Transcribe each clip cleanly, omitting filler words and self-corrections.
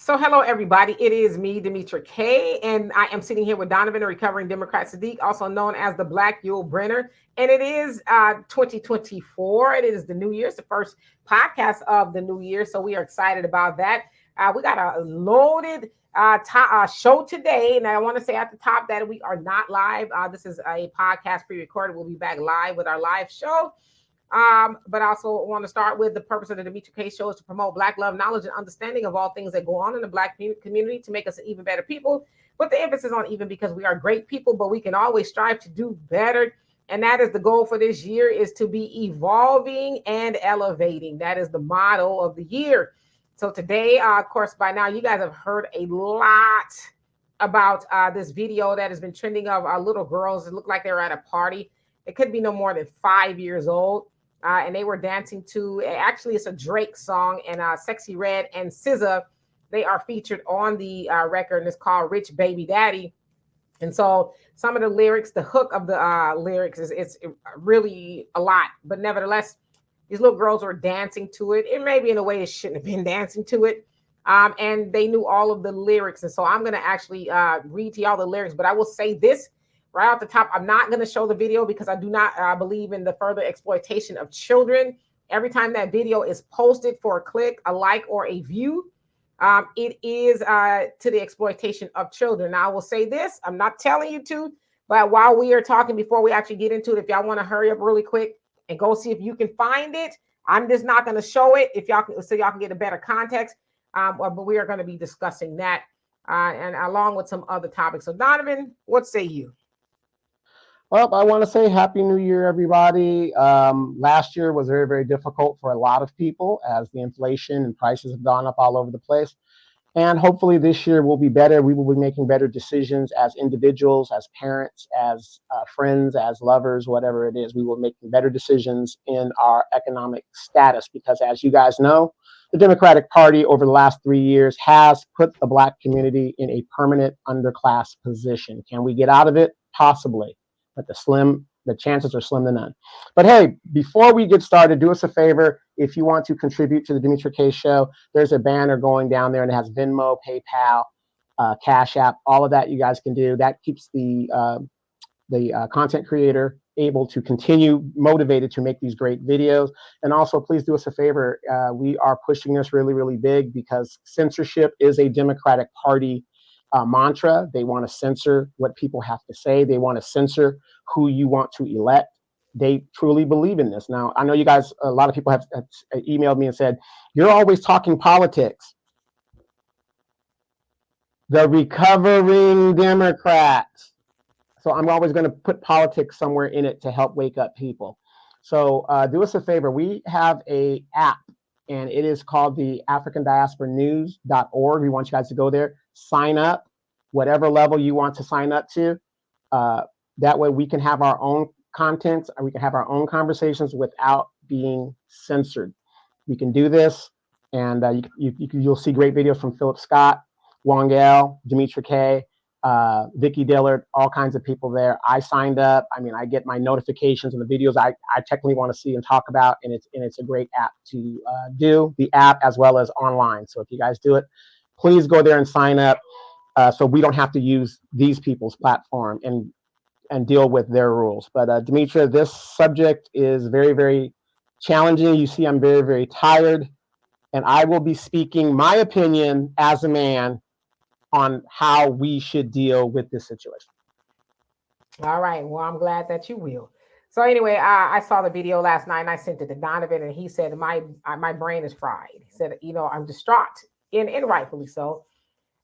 So hello everybody, it is me, Demetra Kaye, and I am sitting here with Donovan, a recovering Democrat Sadiq, also known as the Black Yule Brenner. And it is 2024. It is the new year. It's the first podcast of the new year, so we are excited about that. We got a loaded show today, and I want to say at the top that we are not live. This is a podcast pre-recorded. We'll be back live with our live show. But I also want to start with the purpose of the Demetra Kaye Show is to promote Black love, knowledge, and understanding of all things that go on in the Black community to make us an even better people. With the emphasis on even because we are great people, but we can always strive to do better. And that is the goal for this year, is to be evolving and elevating. That is the motto of the year. So today, of course, by now you guys have heard a lot about this video that has been trending of little girls. It looked like they were at a party. It could be no more than 5 years old. And they were dancing to, actually it's a Drake song, and Sexyy Red and SZA, they are featured on the record, and it's called Rich Baby Daddy. And so some of the lyrics, the hook of the lyrics it's really a lot, but nevertheless, these little girls were dancing to it. It may be in a way they shouldn't have been dancing to it. And they knew all of the lyrics. And so I'm going to actually read to y'all the lyrics, but I will say this right off the top. I'm not going to show the video because I do not believe in the further exploitation of children. Every time that video is posted for a click, a like, or a view, it is to the exploitation of children. Now, I will say this. I'm not telling you to, but while we are talking, before we actually get into it, if y'all want to hurry up really quick and go see if you can find it, I'm just not going to show it if y'all can, so y'all can get a better context. But we are going to be discussing that and along with some other topics. So, Donovan, what say you? Well, I want to say Happy New Year, everybody. Last year was very, very difficult for a lot of people as the inflation and prices have gone up all over the place. And hopefully this year will be better. We will be making better decisions as individuals, as parents, as friends, as lovers, whatever it is. We will make better decisions in our economic status because, as you guys know, the Democratic Party over the last 3 years has put the Black community in a permanent underclass position. Can we get out of it? Possibly. But the chances are slim to none. But hey, before we get started, do us a favor. If you want to contribute to the Demetra Kaye Show, there's a banner going down there and it has Venmo, PayPal, Cash App, all of that you guys can do. That keeps the content creator able to continue motivated to make these great videos. And also, please do us a favor. We are pushing this really, really big because censorship is a Democratic Party mantra. They want to censor what people have to say. They want to censor who you want to elect. They truly believe in this. Now, I know you guys, a lot of people have emailed me and said, you're always talking politics. The recovering Democrats. So I'm always going to put politics somewhere in it to help wake up people. So do us a favor. We have a app, and it is called the AfricanDiasporaNews.org. We want you guys to go there, sign up, whatever level you want to sign up to. That way we can have our own content, and we can have our own conversations without being censored. We can do this, and you'll see great videos from Philip Scott, Wongel, Demetra Kaye, Vicky Dillard, all kinds of people there. I signed up. I mean, I get my notifications and the videos I technically want to see and talk about, and it's a great app to do, the app as well as online. So if you guys do it, please go there and sign up so we don't have to use these people's platform and deal with their rules. But Demetra, this subject is very, very challenging. You see, I'm very, very tired, and I will be speaking my opinion as a man on how we should deal with this situation. All right. Well, I'm glad that you will. So anyway, I saw the video last night and I sent it to Donovan, and he said, my brain is fried. He said, I'm distraught, and rightfully so.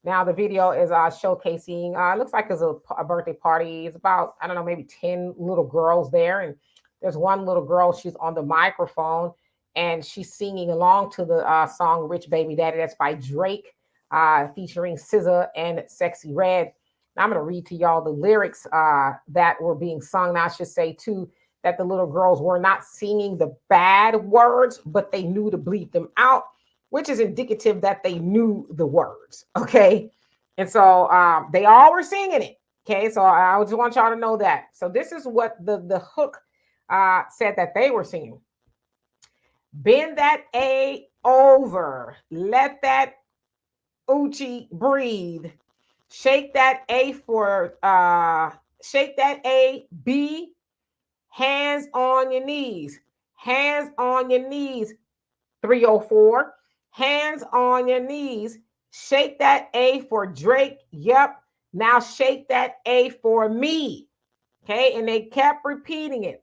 Now the video is showcasing, it looks like it's a birthday party. It's about, I don't know, maybe 10 little girls there. And there's one little girl, she's on the microphone and she's singing along to the song Rich Baby Daddy. That's by Drake, featuring SZA and Sexyy Red. Now I'm going to read to y'all the lyrics that were being sung. Now I should say too that the little girls were not singing the bad words, but they knew to bleep them out, which is indicative that they knew the words, okay? And so they all were singing it, okay? So I just want y'all to know that. So this is what the hook said that they were singing. Bend that A over. Let that Uchi, breathe. Shake that A for shake that A. B, hands on your knees. Hands on your knees. 304. Hands on your knees. Shake that A for Drake. Yep. Now shake that A for me. Okay. And they kept repeating it.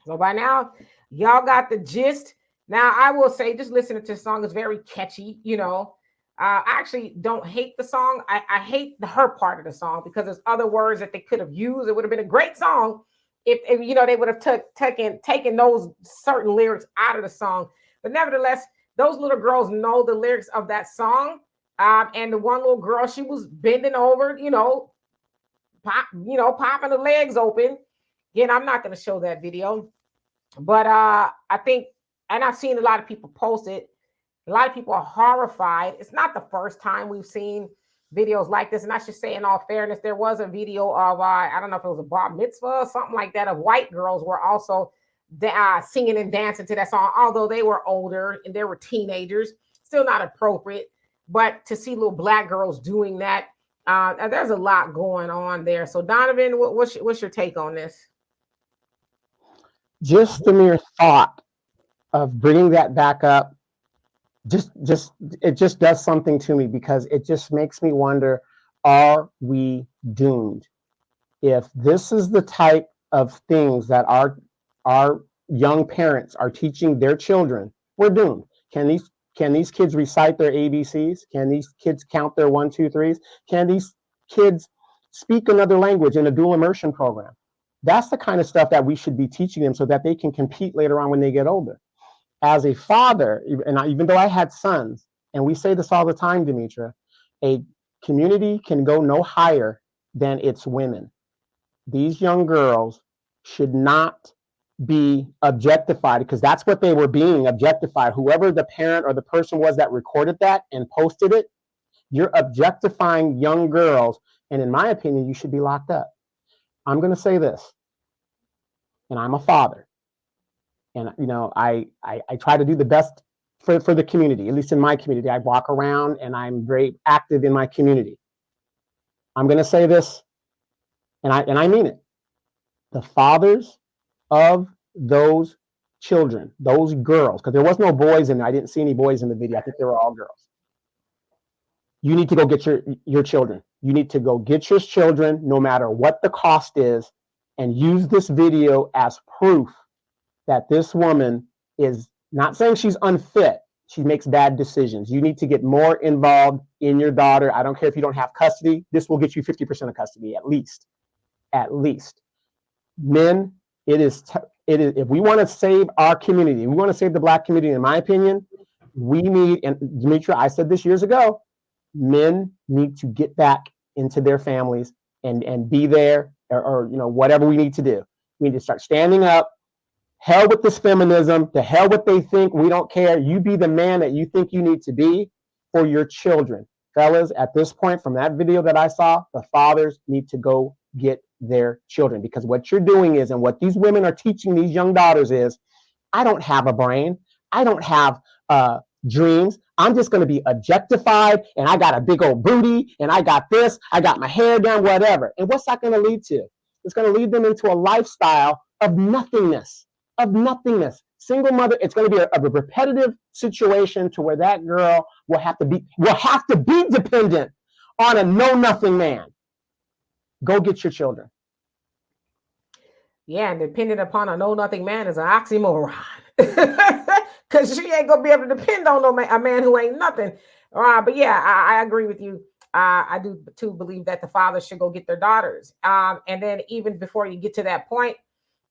So by now, y'all got the gist. Now, I will say, just listening to the song is very catchy. I actually don't hate the song. I hate her part of the song because there's other words that they could have used. It would have been a great song if they would have taken those certain lyrics out of the song. But nevertheless, those little girls know the lyrics of that song. And the one little girl, she was bending over, popping the legs open. Again, I'm not going to show that video, but I think, and I've seen a lot of people post it. A lot of people are horrified. It's not the first time we've seen videos like this. And I should say, in all fairness, there was a video of, I don't know if it was a bar mitzvah or something like that, of white girls were also singing and dancing to that song, although they were older and they were teenagers, still not appropriate. But to see little black girls doing that, there's a lot going on there. So Donovan, what's your take on this? Just the mere thought of bringing that back up, it just does something to me, because it just makes me wonder, are we doomed? If this is the type of things that our young parents are teaching their children, we're doomed. Can these kids recite their ABCs? Can these kids count their 1, 2, 3s? Can these kids speak another language in a dual immersion program? That's the kind of stuff that we should be teaching them so that they can compete later on when they get older. As a father, and even though I had sons, and we say this all the time, Demetra, a community can go no higher than its women. These young girls should not be objectified, because that's what they were being, objectified. Whoever the parent or the person was that recorded that and posted it, you're objectifying young girls. And in my opinion, you should be locked up. I'm going to say this, and I'm a father, and I try to do the best for the community. At least in my community, I walk around and I'm very active in my community. I'm going to say this, and I mean it. The fathers of those children, those girls, because there was no boys in there. I didn't see any boys in the video. I think they were all girls. You need to go get your children. You need to go get your children, no matter what the cost is, and use this video as proof that this woman is not saying she's unfit. She makes bad decisions. You need to get more involved in your daughter. I don't care if you don't have custody. This will get you 50% of custody, at least. At least. Men, it is if we want to save our community, we want to save the Black community, in my opinion, we need, and Demetra, I said this years ago, men need to get back into their families and be there, or whatever we need to do. We need to start standing up. Hell with this feminism, to hell what they think, we don't care. You be the man that you think you need to be for your children. Fellas, at this point, from that video that I saw, the fathers need to go get their children, because what you're doing is, and what these women are teaching these young daughters is, I don't have a brain. I don't have dreams. I'm just going to be objectified, and I got a big old booty, and I got this, I got my hair down, whatever. And what's that going to lead to? It's going to lead them into a lifestyle of nothingness. Single mother, it's going to be a repetitive situation to where that girl will have to be dependent on a know-nothing man. Go get your children. Yeah, and dependent upon a know-nothing man is an oxymoron. Because she ain't going to be able to depend on a man who ain't nothing. But yeah, I agree with you. I do too believe that the fathers should go get their daughters. And then even before you get to that point,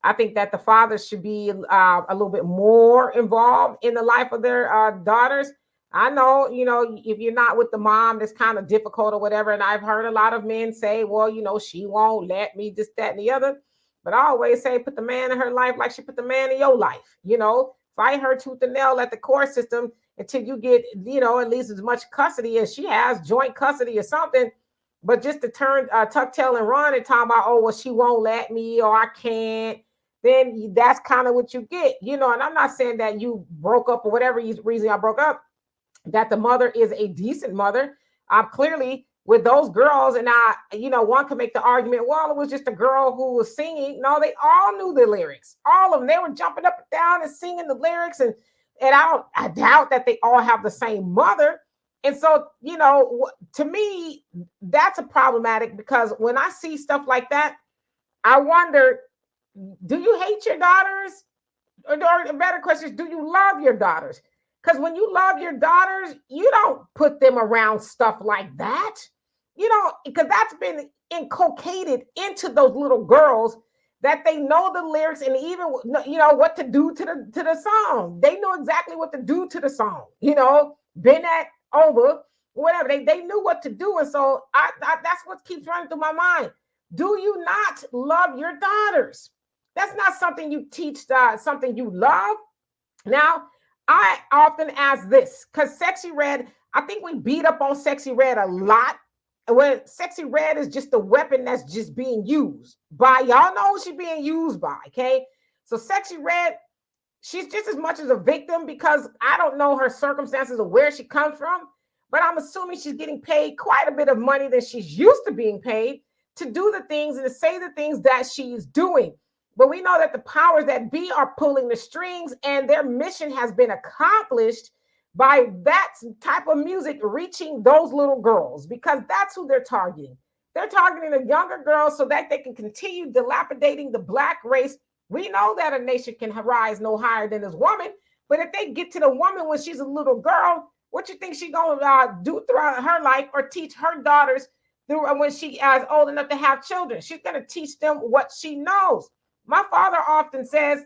I think that the fathers should be a little bit more involved in the life of their daughters. I know, if you're not with the mom, that's kind of difficult or whatever. And I've heard a lot of men say, well, she won't let me, this, that, and the other. But I always say, put the man in her life like she put the man in your life. Fight her tooth and nail at the court system until you get, at least as much custody as she has, joint custody or something. But just to turn tuck tail and run and talk about, oh, well, she won't let me, or I can't, then that's kind of what you get, and I'm not saying that you broke up or whatever reason I broke up, that the mother is a decent mother. Clearly with those girls, and one could make the argument, well, it was just a girl who was singing. No, they all knew the lyrics. All of them. They were jumping up and down and singing the lyrics, and I doubt that they all have the same mother. And so, to me, that's a problematic, because when I see stuff like that, I wonder, do you hate your daughters? Or the better question is, do you love your daughters? Because when you love your daughters, you don't put them around stuff like that. Because that's been inculcated into those little girls, that they know the lyrics, and even what to do to the song. They know exactly what to do to the song. Been at over whatever, they knew what to do. And so that's what keeps running through my mind. Do you not love your daughters? That's not something you teach, something you love. Now, I often ask this, because Sexyy Red, I think we beat up on Sexyy Red a lot, when Sexyy Red is just a weapon that's just being used by, y'all know who she's being used by, okay? So Sexyy Red, she's just as much as a victim, because I don't know her circumstances or where she comes from, but I'm assuming she's getting paid quite a bit of money than she's used to being paid to do the things and to say the things that she is doing. But we know that the powers that be are pulling the strings, and their mission has been accomplished by that type of music reaching those little girls, because that's who they're targeting. They're targeting the younger girls so that they can continue dilapidating the Black race. We know that a nation can rise no higher than this woman, but if they get to the woman when she's a little girl, what you think she's going to do throughout her life, or teach her daughters through when she is old enough to have children? She's going to teach them what she knows. My father often says,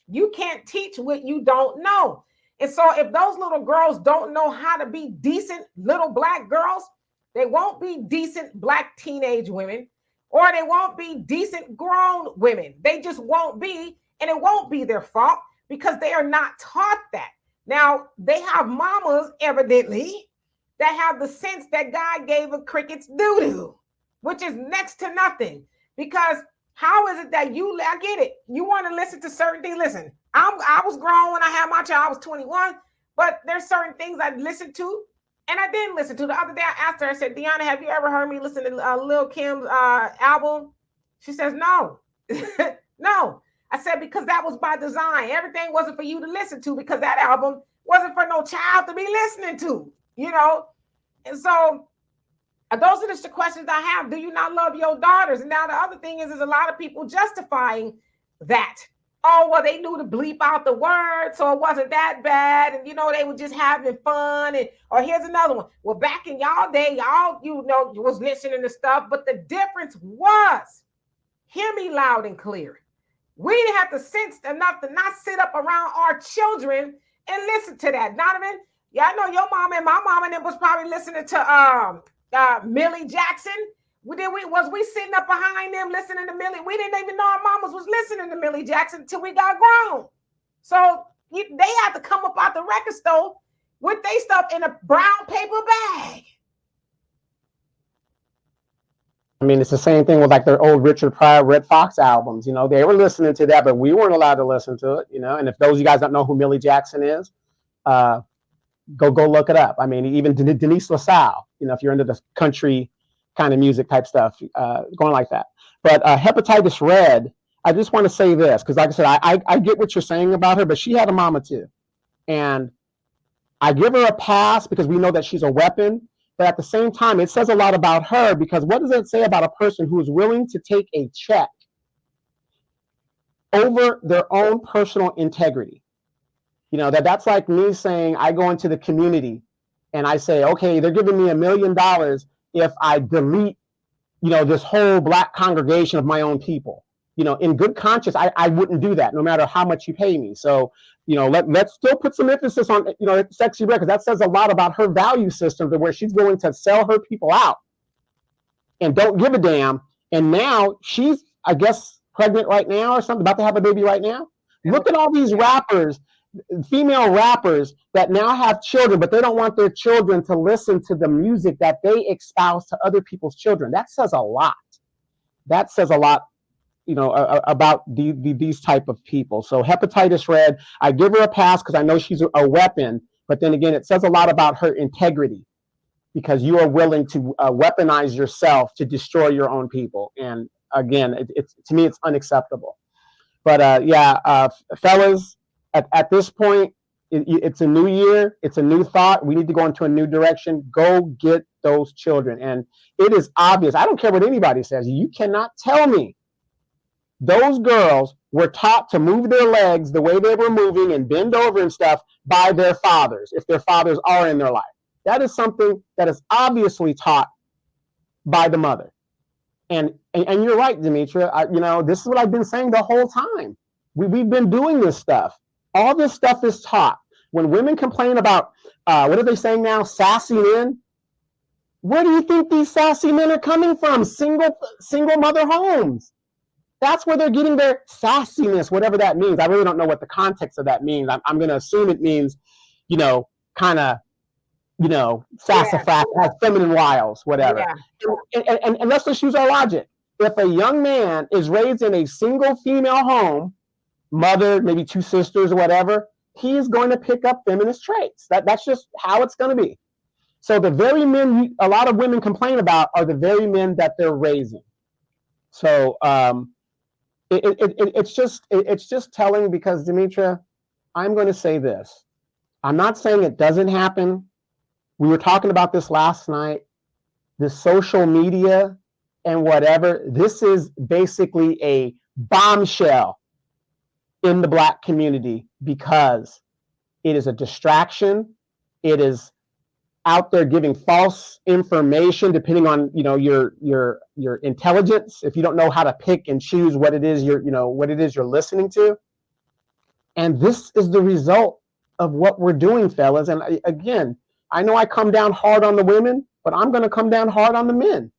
you can't teach what you don't know. And so if those little girls don't know how to be decent little Black girls, they won't be decent Black teenage women, or they won't be decent grown women. They just won't be, and it won't be their fault, because they are not taught that. Now, they have mamas, evidently, that have the sense that God gave a cricket's doo-doo, which is next to nothing. Because how is it that I get it, you want to listen to certain things? Listen, I was grown when I had my child. I was 21, but there's certain things I listened to and I didn't listen to. The other day I asked her, I said, Deanna, have you ever heard me listen to Lil Kim's album? She says, no. No. I said, because that was by design. Everything wasn't for you to listen to, because that album wasn't for no child to be listening to, And so those are just the questions I have. Do you not love your daughters? And now the other thing is a lot of people justifying that. Oh, well, they knew to bleep out the word, so it wasn't that bad. And, they were just having fun. Or here's another one. Well, back in y'all day, y'all, was listening to stuff. But the difference was, hear me loud and clear, we didn't have the sense enough to not sit up around our children and listen to that. Donovan, yeah, I know your mom and my mom and them was probably listening to Millie Jackson. Was we sitting up behind them listening to Millie? We didn't even know our mamas was listening to Millie Jackson until we got grown. So they had to come up out the record store with their stuff in a brown paper bag. I mean, it's the same thing with like their old Richard Pryor, Red Fox albums. They were listening to that, but we weren't allowed to listen to it. And if those of you guys don't know who Millie Jackson is, go look it up. I mean, even Denise LaSalle. If you're into the country kind of music type stuff, going like that. But Hepatitis Red, I just want to say this, because like I said, I get what you're saying about her, but she had a mama too. And I give her a pass because we know that she's a weapon. But at the same time, it says a lot about her, because what does it say about a person who is willing to take a check over their own personal integrity? That's like me saying, I go into the community and I say, okay, they're giving me $1 million if I delete, this whole Black congregation of my own people. In good conscience, I wouldn't do that, no matter how much you pay me. So, let's still put some emphasis on, Sexyy Red, because that says a lot about her value system, to where she's going to sell her people out and don't give a damn. And now she's, I guess, pregnant right now or something, about to have a baby right now. Look at all these rappers, female rappers, that now have children, but they don't want their children to listen to the music that they espouse to other people's children. That says a lot. That says a lot, about these type of people. So Hepatitis Red, I give her a pass because I know she's a weapon, but then again, it says a lot about her integrity. because you are willing to weaponize yourself to destroy your own people. And again, it's to me, it's unacceptable. But fellas, at this point, it's a new year. It's a new thought. We need to go into a new direction. Go get those children. And it is obvious. I don't care what anybody says. You cannot tell me those girls were taught to move their legs the way they were moving and bend over and stuff by their fathers, if their fathers are in their life. That is something that is obviously taught by the mother. And you're right, Demetra. This is what I've been saying the whole time. We've been doing this stuff. All this stuff is taught. When women complain about, what are they saying now, sassy men? Where do you think these sassy men are coming from? Single mother homes. That's where they're getting their sassiness, whatever that means. I really don't know what the context of that means. I'm going to assume it means, kind of, sassafras, has feminine wiles, whatever. Yeah. And let's just use our logic. If a young man is raised in a single female home, mother, maybe two sisters or whatever, he is going to pick up feminist traits. That's just how it's going to be. So the very men a lot of women complain about are the very men that they're raising. So it's just telling, because Demetra, I'm going to say this. I'm not saying it doesn't happen. We were talking about this last night, the social media and whatever. This is basically a bombshell in the Black community because it is a distraction. It is out there giving false information depending on your intelligence. If you don't know how to pick and choose what it is you're listening to, and this is the result of what we're doing, fellas. And again, I know I come down hard on the women, but I'm going to come down hard on the men.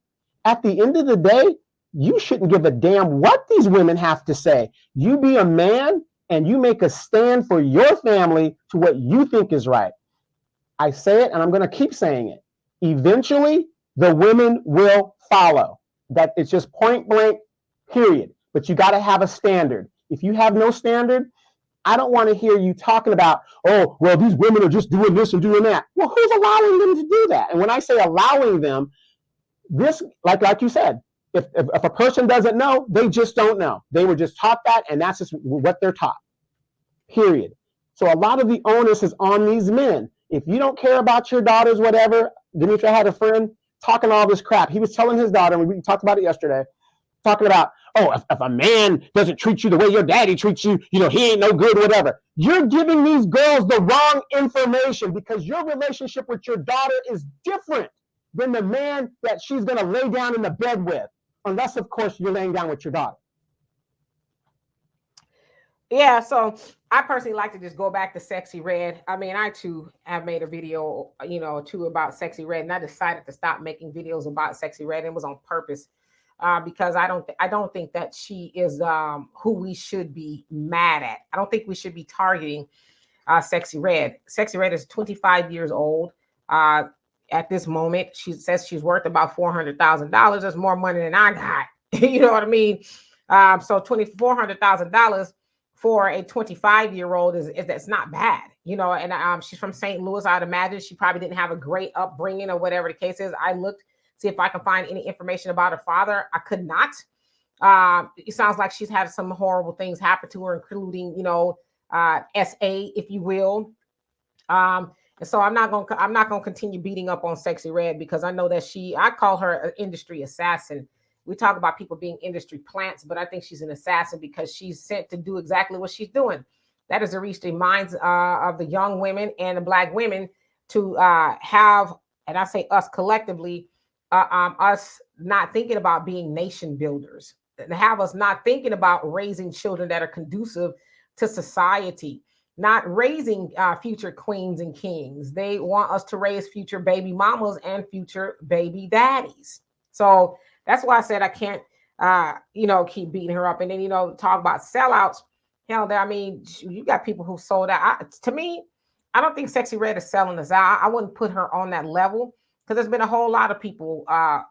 At the end of the day, you shouldn't give a damn what these women have to say. You be a man and you make a stand for your family to what you think is right. I say it and I'm going to keep saying it. Eventually, the women will follow. That it's just point blank, period. But you got to have a standard. If you have no standard, I don't want to hear you talking about, oh, well, these women are just doing this and doing that. Well, who's allowing them to do that? And when I say allowing them, this, like you said, if a person doesn't know, they just don't know. They were just taught that, and that's just what they're taught, period. So a lot of the onus is on these men. If you don't care about your daughters, whatever, Demetra had a friend talking all this crap. He was telling his daughter, and we talked about it yesterday, talking about, oh, if a man doesn't treat you the way your daddy treats you, he ain't no good, whatever. You're giving these girls the wrong information because your relationship with your daughter is different than the man that she's going to lay down in the bed with, unless, of course, you're laying down with your daughter. Yeah, so I personally like to just go back to Sexyy Red. I mean, I too have made a video, too, about Sexyy Red, and I decided to stop making videos about Sexyy Red. It was on purpose. Because I don't think that she is who we should be mad at. I don't think we should be targeting Sexyy Red. Sexyy Red is 25 years old at this moment. She says she's worth about $400,000. That's more money than I got. You know what I mean? So $400,000 for a 25-year-old is that's not bad. And she's from St. Louis. I'd imagine she probably didn't have a great upbringing or whatever the case is. I looked see if I can find any information about her father. I could not. It sounds like she's had some horrible things happen to her, including, SA, if you will. And so I'm not gonna continue beating up on Sexyy Red because I know that I call her an industry assassin. We talk about people being industry plants, but I think she's an assassin because she's sent to do exactly what she's doing. That is to reach the minds of the young women and the Black women to have, and I say us collectively, us not thinking about being nation builders, and have us not thinking about raising children that are conducive to society, not raising future queens and kings. They want us to raise future baby mamas and future baby daddies. So that's why I said I can't, keep beating her up and then, talk about sellouts. Hell, I mean, you got people who sold out. To me, I don't think Sexyy Red is selling us out. I wouldn't put her on that level. Because there's been a whole lot of people, Al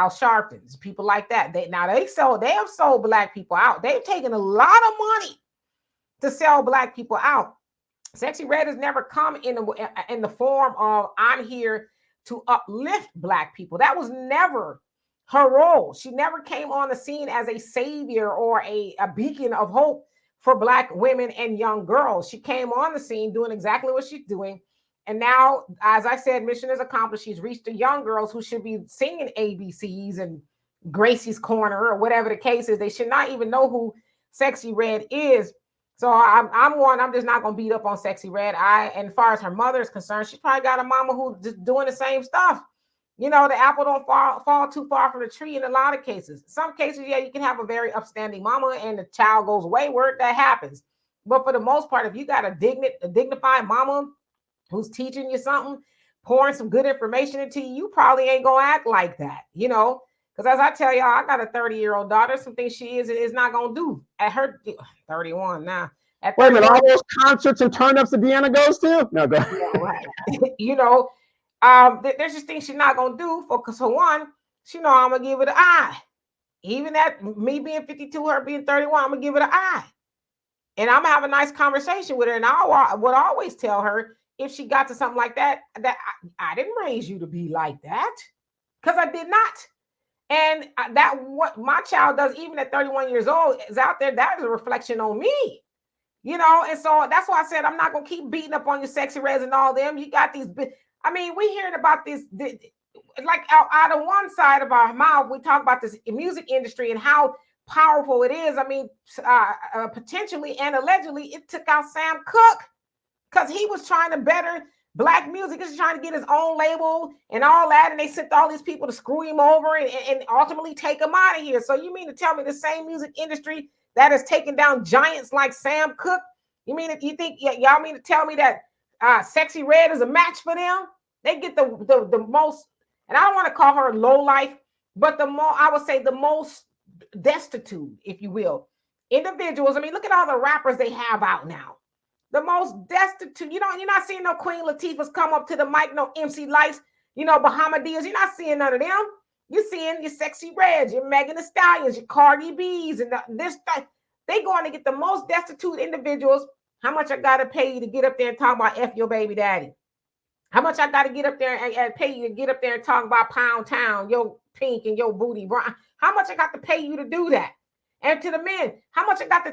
Sharptons, people like that. They have sold Black people out. They've taken a lot of money to sell Black people out. Sexyy Red has never come in the form of I'm here to uplift Black people. That was never her role. She never came on the scene as a savior or a beacon of hope for Black women and young girls. She came on the scene doing exactly what she's doing. And now, as I said, mission is accomplished. She's reached the young girls who should be singing ABCs and Gracie's Corner or whatever the case is. They should not even know who Sexyy Red is. So I'm just not gonna beat up on Sexyy Red. And as far as her mother is concerned, she's probably got a mama who's just doing the same stuff. You know, the apple don't fall too far from the tree in a lot of cases. Some cases, yeah, you can have a very upstanding mama and the child goes wayward. That happens. But for the most part, if you got a dignified mama who's teaching you something, pouring some good information into you, you probably ain't gonna act like that, you know. Because as I tell y'all, I got a 30-year-old daughter. Some things she is not gonna do at her 31 now. At wait a minute, all those concerts and turn-ups that Deanna goes to? No, go ahead. Yeah, right. You know, there's just things she's not gonna do because for one, she know I'm gonna give it an eye. Even at me being 52, her being 31, I'm gonna give it an eye. And I'm gonna have a nice conversation with her. And I would always tell her if she got to something like that, that I didn't raise you to be like that, because I did not. And that what my child does, even at 31 years old, is out there. That is a reflection on me, you know. And so that's why I said I'm not gonna keep beating up on your Sexyy Reds and all them. You got these. I mean, we hearing about this, like out of one side of our mouth, we talk about this music industry and how powerful it is. I mean, potentially and allegedly, it took out Sam Cooke because he was trying to better Black music. He's trying to get his own label and all that, and they sent all these people to screw him over and ultimately take him out of here. So you mean to tell me the same music industry that has taken down giants like Sam Cooke, you think y'all mean to tell me that Sexyy Red is a match for them? They get the most, and I don't want to call her low life, but I would say the most destitute, if you will, individuals. I mean, look at all the rappers they have out now. The most destitute. You're not seeing no Queen Latifahs come up to the mic, no MC Lights, Bahamadia. You're not seeing none of them. You're seeing your Sexyy Reds, your Megan Thee Stallions, your Cardi B's, and this. They going to get the most destitute individuals. How much I got to pay you to get up there and talk about F your baby daddy? How much I got to get up there and pay you to get up there and talk about Pound Town, your pink and your booty brown? How much I got to pay you to do that? And to the men, how much I got to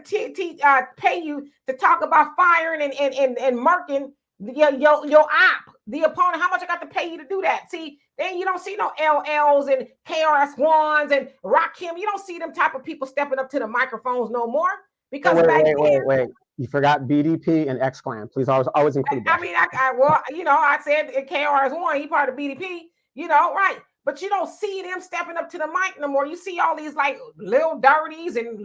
pay you to talk about firing and murking your op, the opponent? How much I got to pay you to do that? See, then you don't see no LLs and KRS-Ones and Rakim. You don't see them type of people stepping up to the microphones no more. Because wait. You forgot BDP and X-Clan. Please always include that. I mean, I said KRS-One, he part of BDP, right. But you don't see them stepping up to the mic no more. You see all these like little dirties and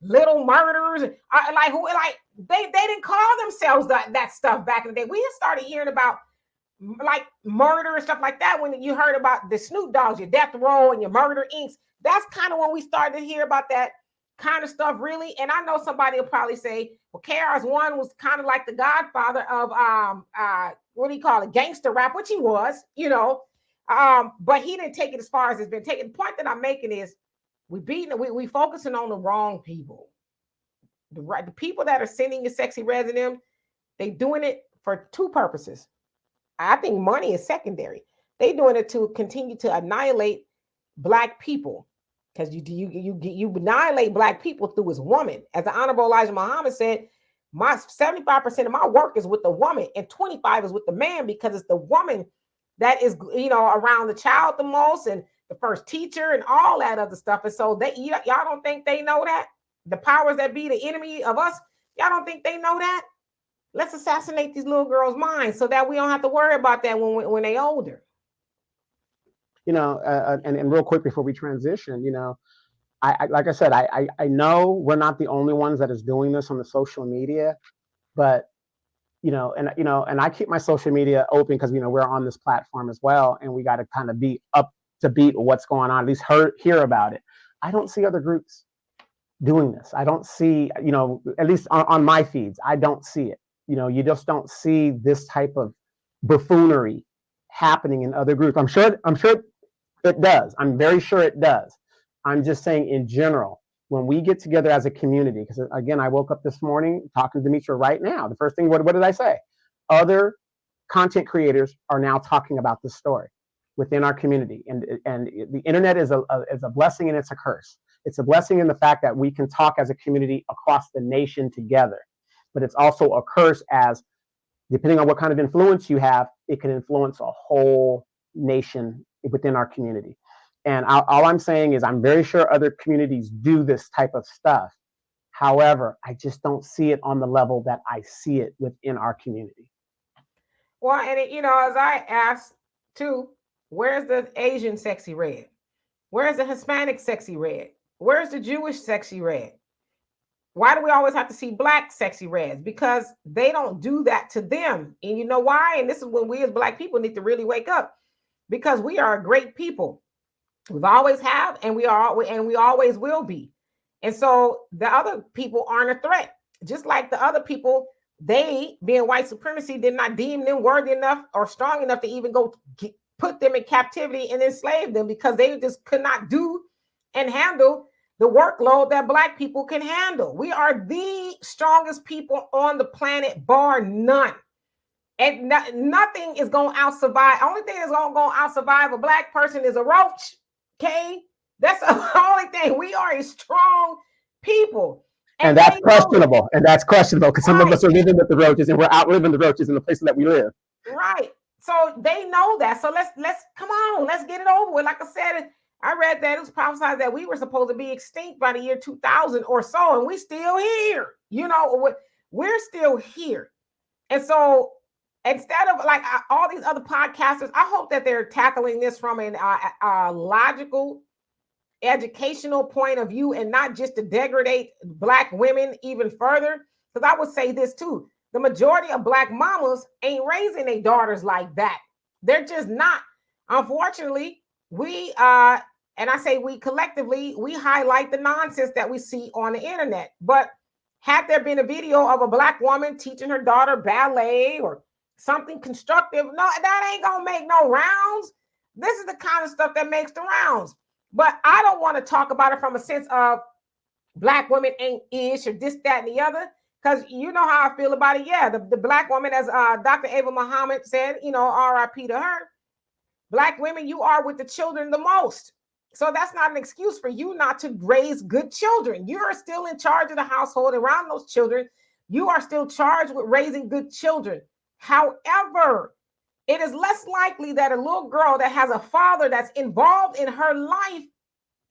little murderers, they didn't call themselves that stuff back in the day. We had started hearing about like murder and stuff like that when you heard about the Snoop Dogs, your Death Row and your Murder Incs. That's kind of when we started to hear about that kind of stuff, really. And I know somebody will probably say, well, KRS-One was kind of like the godfather of what do you call it, gangster rap, which he was, but he didn't take it as far as it's been taken. The point that I'm making is we focusing on the wrong people. The people that are sending your Sexyy Reds in them, they doing it for two purposes. I think money is secondary. They doing it to continue to annihilate Black people, because you annihilate Black people through his woman. As the Honorable Elijah Muhammad said, my 75% of my work is with the woman and 25% is with the man, because it's the woman that is, around the child the most and the first teacher and all that other stuff. And so y'all don't think they know that? The powers that be, the enemy of us, y'all don't think they know that? Let's assassinate these little girls' minds so that we don't have to worry about that when they older. And real quick before we transition, I like I said, I know we're not the only ones that is doing this on the social media, but and I keep my social media open because we're on this platform as well, and we got to kind of be up to beat what's going on, at least hear about it. I don't see other groups doing this. I don't see, at least on my feeds, I don't see it. You just don't see this type of buffoonery happening in other groups. I'm sure it does. I'm very sure it does. I'm just saying in general, when we get together as a community, because again, I woke up this morning talking to Demetra right now. The first thing, what did I say? Other content creators are now talking about this story. within our community. And the internet is a blessing and it's a curse. It's a blessing in the fact that we can talk as a community across the nation together. But it's also a curse as, depending on what kind of influence you have, it can influence a whole nation within our community. And all I'm saying is I'm very sure other communities do this type of stuff. However, I just don't see it on the level that I see it within our community. Well, and as I asked too, where's the Asian Sexyy Red? Where's the Hispanic Sexyy Red? Where's the Jewish Sexyy Red? Why do we always have to see Black Sexyy Reds? Because they don't do that to them. And you know why? And this is when we as Black people need to really wake up, because we are a great people. We've always have, and we always will be. And so the other people aren't a threat. Just like the other people, they, being white supremacy, did not deem them worthy enough or strong enough to even go put them in captivity and enslave them, because they just could not do and handle the workload that Black people can handle. We are the strongest people on the planet, bar none. And nothing is going to out-survive. Only thing that's going to out-survive a Black person is a roach, okay? That's the only thing. We are a strong people. And that's questionable. And that's questionable, because some of us are living with the roaches, and we're outliving the roaches in the places that we live. Right. So they know that. So let's come on, let's get it over with. Like I said, I read that it was prophesied that we were supposed to be extinct by the year 2000 or so, and we're still here. We're still here. And so instead of like all these other podcasters, I hope that they're tackling this from a logical, educational point of view, and not just to degrade Black women even further. Because I would say this too. The majority of Black mamas ain't raising their daughters like that. They're just not. Unfortunately, we and I say we collectively, we highlight the nonsense that we see on the internet. But had there been a video of a Black woman teaching her daughter ballet or something constructive, no, that ain't gonna make no rounds. This is the kind of stuff that makes the rounds. But I don't want to talk about it from a sense of Black women ain't ish or this, that, and the other, because you know how I feel about it. Yeah, the Black woman, as Dr. Ava Muhammad said, RIP to her. Black women, you are with the children the most. So that's not an excuse for you not to raise good children. You are still in charge of the household around those children. You are still charged with raising good children. However, it is less likely that a little girl that has a father that's involved in her life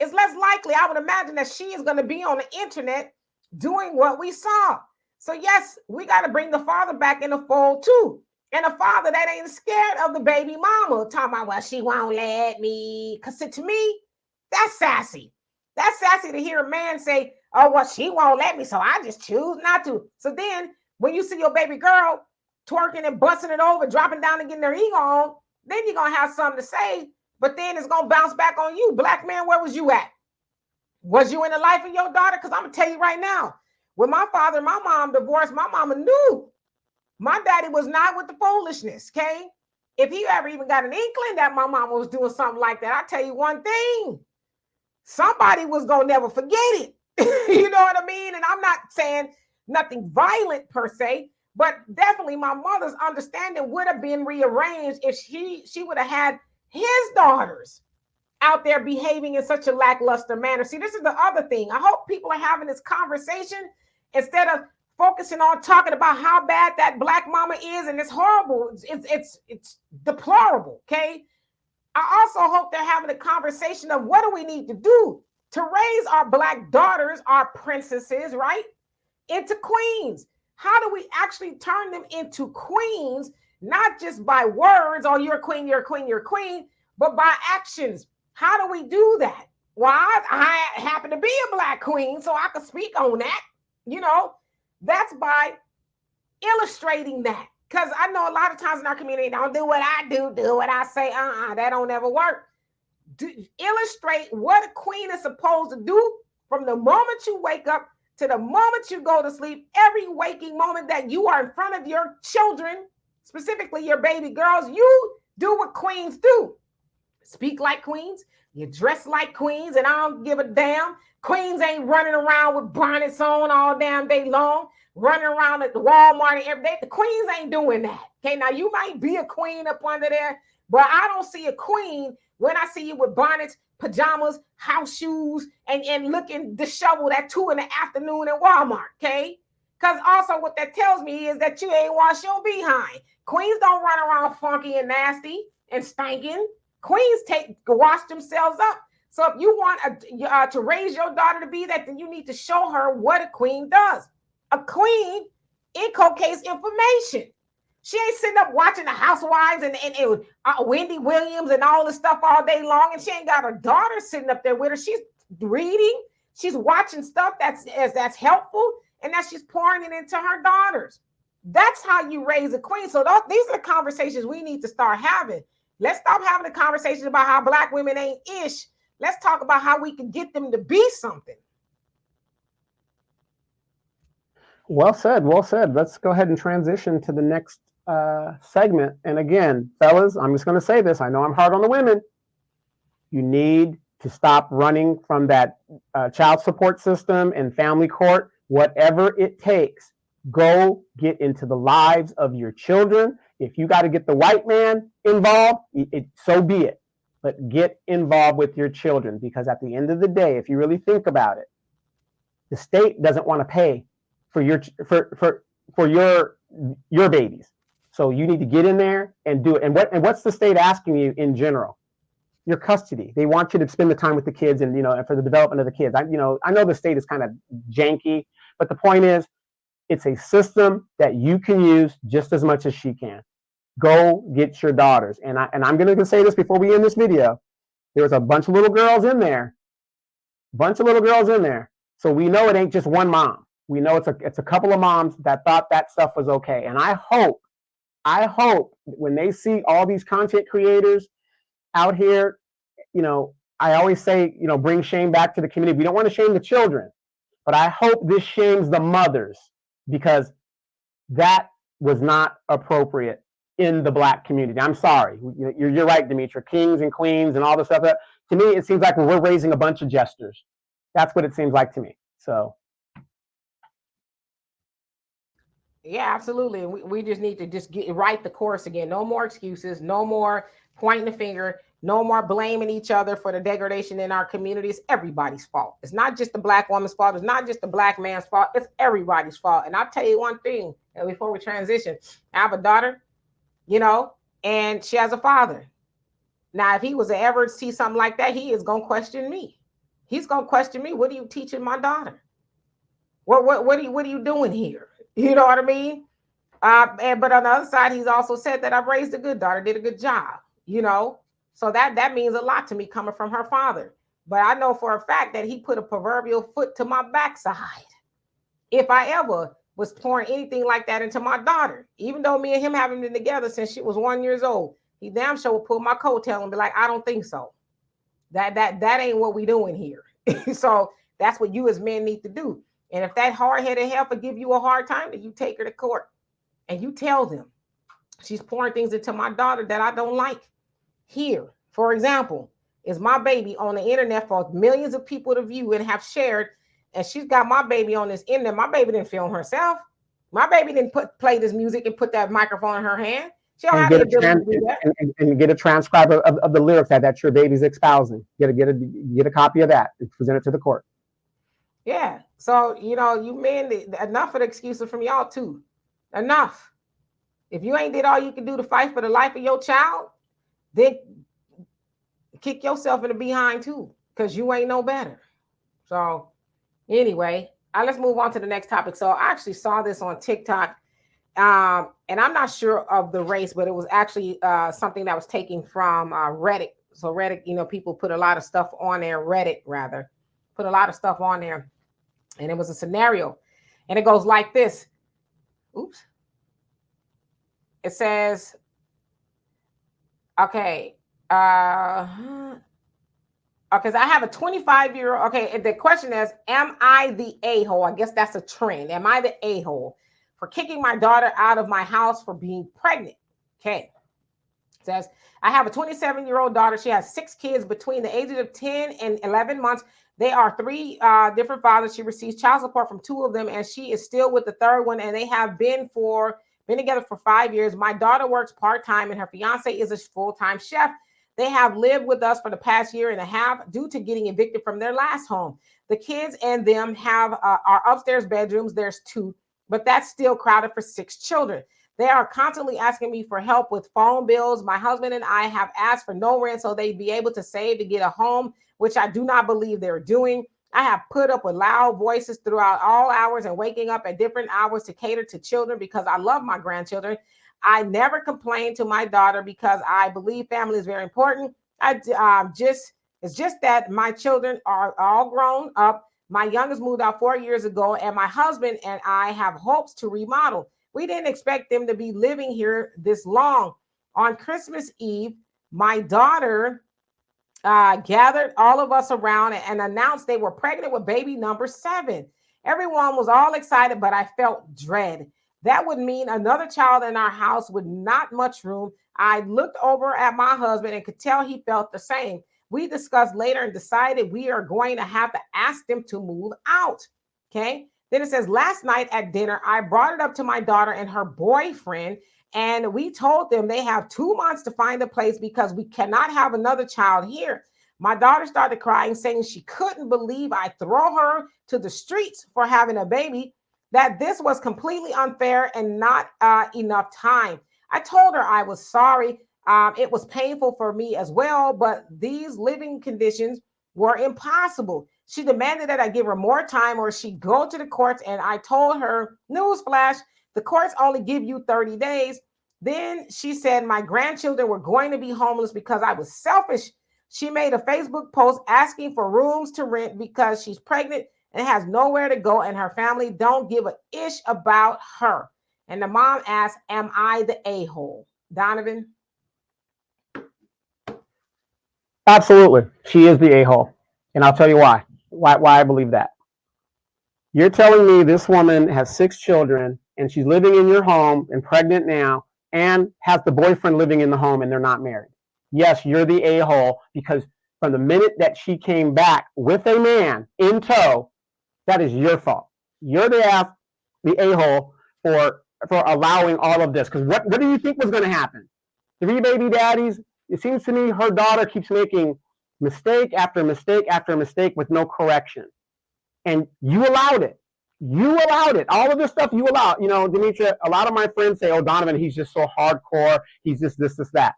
is less likely, I would imagine, that she is going to be on the internet doing what we saw. So yes, we got to bring the father back in the fold too. And a father that ain't scared of the baby mama talking about, well, she won't let me. Because to me, that's sassy. That's sassy to hear a man say, oh, well, she won't let me, so I just choose not to. So then when you see your baby girl twerking and busting it over, dropping down and getting their ego on, then you're going to have something to say. But then it's going to bounce back on you. Black man, where was you at? Was you in the life of your daughter? Because I'm going to tell you right now, when my father and my mom divorced, my mama knew my daddy was not with the foolishness, okay? If he ever even got an inkling that my mama was doing something like that, I tell you one thing, somebody was going to never forget it. You know what I mean? And I'm not saying nothing violent per se, but definitely my mother's understanding would have been rearranged if she would have had his daughters out there behaving in such a lackluster manner. See, this is the other thing. I hope people are having this conversation instead of focusing on talking about how bad that Black mama is, and it's horrible. It's deplorable, okay? I also hope they're having a conversation of what do we need to do to raise our Black daughters, our princesses, right, into queens. How do we actually turn them into queens, not just by words, oh, you're a queen, you're a queen, you're a queen, but by actions? How do we do that? Well, I happen to be a Black queen, so I can speak on that. That's by illustrating that. Because I know a lot of times in our community, don't do what I do what I say. That don't ever work. Illustrate what a queen is supposed to do from the moment you wake up to the moment you go to sleep. Every waking moment that you are in front of your children, specifically your baby girls, you do what queens do. Speak like queens, you dress like queens, and I don't give a damn. Queens ain't running around with bonnets on all damn day long, running around at the Walmart and every day. The queens ain't doing that. Okay, now you might be a queen up under there, But I don't see a queen when I see you with bonnets, pajamas, house shoes, and looking disheveled at 2 in the afternoon at Walmart, okay? Because also what that tells me is that you ain't washed your behind. Queens don't run around funky and nasty and stinking. Queens wash themselves up. So if you want to raise your daughter to be that, then you need to show her what a queen does. A queen inculcates information. She ain't sitting up watching the Housewives and Wendy Williams and all this stuff all day long, and she ain't got her daughter sitting up there with her. She's reading, she's watching stuff that's helpful, and that she's pouring it into her daughters. That's how you raise a queen. So these are the conversations we need to start having. Let's stop having the conversations about how Black women ain't ish. Let's talk about how we can get them to be something. Well said. Well said. Let's go ahead and transition to the next segment. And again, fellas, I'm just going to say this. I know I'm hard on the women. You need to stop running from that child support system and family court, whatever it takes. Go get into the lives of your children. If you got to get the white man involved, so be it. But get involved with your children, because at the end of the day, if you really think about it, the state doesn't want to pay for your babies. So you need to get in there and do it. And what's the state asking you in general? Your custody. They want you to spend the time with the kids, and for the development of the kids. I know the state is kind of janky, but the point is, it's a system that you can use just as much as she can. Go get your daughters. And I'm going to say this before we end this video. There was a bunch of little girls in there. So we know it ain't just one mom. We know it's a couple of moms that thought that stuff was okay. And I hope when they see all these content creators out here, I always say, bring shame back to the community. We don't want to shame the children, but I hope this shames the mothers, because that was not appropriate in the Black community. I'm sorry. You're right, Demetra. Kings and queens and all this stuff. To me, it seems like we're raising a bunch of jesters. That's what it seems like to me. So. Yeah, absolutely. And we just need to just right the course again. No more excuses. No more pointing the finger. No more blaming each other for the degradation in our community. It's everybody's fault. It's not just the Black woman's fault. It's not just the Black man's fault. It's everybody's fault. And I'll tell you one thing before we transition. I have a daughter, and she has a father. Now, if he was to ever see something like that, he is going to question me. He's going to question me. What are you teaching my daughter? What are you doing here? You know what I mean? But on the other side, he's also said that I've raised a good daughter, did a good job, So that means a lot to me coming from her father. But I know for a fact that he put a proverbial foot to my backside if I ever was pouring anything like that into my daughter. Even though me and him haven't been together since she was 1 year old, he damn sure would pull my coattail and be like, I don't think so. That ain't what we doing here. So that's what you as men need to do. And if that hard-headed heifer give you a hard time, then you take her to court and you tell them she's pouring things into my daughter that I don't like. Here, for example, is my baby on the internet for millions of people to view and have shared, and she's got my baby on this internet. My baby didn't film herself. My baby didn't play this music and put that microphone in her hand. She don't have the ability to do that. And get a transcriber of the lyrics that your baby's espousing. Get a copy of that and present it to the court. Yeah. So, you men, enough of the excuses from y'all too. Enough. If you ain't did all you can do to fight for the life of your child, then kick yourself in the behind too, because you ain't no better. So anyway, let's move on to the next topic. So I actually saw this on TikTok, and I'm not sure of the race, but it was actually something that was taken from Reddit. So Reddit, people put a lot of stuff on there. Reddit, rather, put a lot of stuff on there. And it was a scenario. And it goes like this. Oops. It says, okay. Because I have a 25-year-old. Okay, the question is, am I the a-hole? I guess that's a trend. Am I the a-hole for kicking my daughter out of my house for being pregnant? Okay. It says, I have a 27-year-old daughter. She has 6 kids between the ages of 10 and 11 months. They are 3 different fathers. She receives child support from 2 of them, and she is still with the third one, and they have been for been together for 5 years. My daughter works part-time and her fiance is a full-time chef. They have lived with us for the past year and a half due to getting evicted from their last home. The kids and them have our upstairs bedrooms. There's 2, but that's still crowded for 6 children. They are constantly asking me for help with phone bills. My husband and I have asked for no rent so they'd be able to save to get a home, which I do not believe they're doing. I have put up with loud voices throughout all hours and waking up at different hours to cater to children because I love my grandchildren. I never complain to my daughter because I believe family is very important. It's just that my children are all grown up. My youngest moved out 4 years ago, and my husband and I have hopes to remodel. We didn't expect them to be living here this long. On Christmas Eve, my daughter gathered all of us around and announced they were pregnant with baby number 7. Everyone was all excited, but I felt dread. That would mean another child in our house with not much room. I looked over at my husband and could tell he felt the same. We discussed later and decided we are going to have to ask them to move out. Okay. Then it says, last night at dinner, I brought it up to my daughter and her boyfriend, and we told them they have 2 months to find a place because we cannot have another child here. My daughter started crying, saying she couldn't believe I throw her to the streets for having a baby, that this was completely unfair and not enough time. I told her I was sorry. It was painful for me as well, but these living conditions were impossible. She demanded that I give her more time or she'd go to the courts, and I told her, newsflash, the courts only give you 30 days. Then she said my grandchildren were going to be homeless because I was selfish. She made a Facebook post asking for rooms to rent because she's pregnant and has nowhere to go, and her family don't give a ish about her. And the mom asked, am I the a-hole? Donovan? Absolutely. She is the a-hole. And I'll tell you why I believe that. You're telling me this woman has 6 children and she's living in your home and pregnant now and has the boyfriend living in the home and they're not married. Yes, you're the a-hole, because from the minute that she came back with a man in tow, that is your fault. You're the a-hole for allowing all of this. Because what do you think was going to happen? 3 baby daddies. It seems to me her daughter keeps making mistake after mistake after mistake with no correction. And you allowed it. You allowed it. All of this stuff you allowed. You know, Demetra, a lot of my friends say, oh, Donovan, he's just so hardcore. He's just this, that.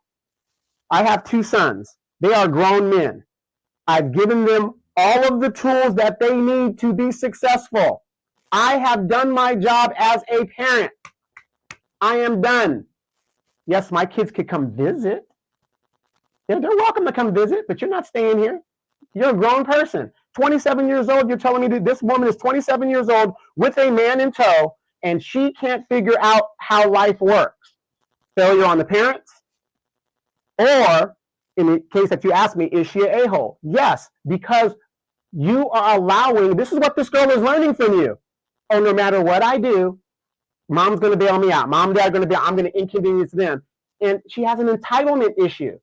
I have 2 sons. They are grown men. I've given them all of the tools that they need to be successful. I have done my job as a parent. I am done. Yes, my kids could come visit. They're welcome to come visit, but you're not staying here. You're a grown person. 27 years old, you're telling me that this woman is 27 years old with a man in tow, and she can't figure out how life works. Failure on the parents? Or, in the case that you asked me, is she an a-hole? Yes, because you are allowing, this is what this girl is learning from you. Oh, no matter what I do, mom's going to bail me out. Mom and dad are going to bail. I'm going to inconvenience them. And she has an entitlement issue.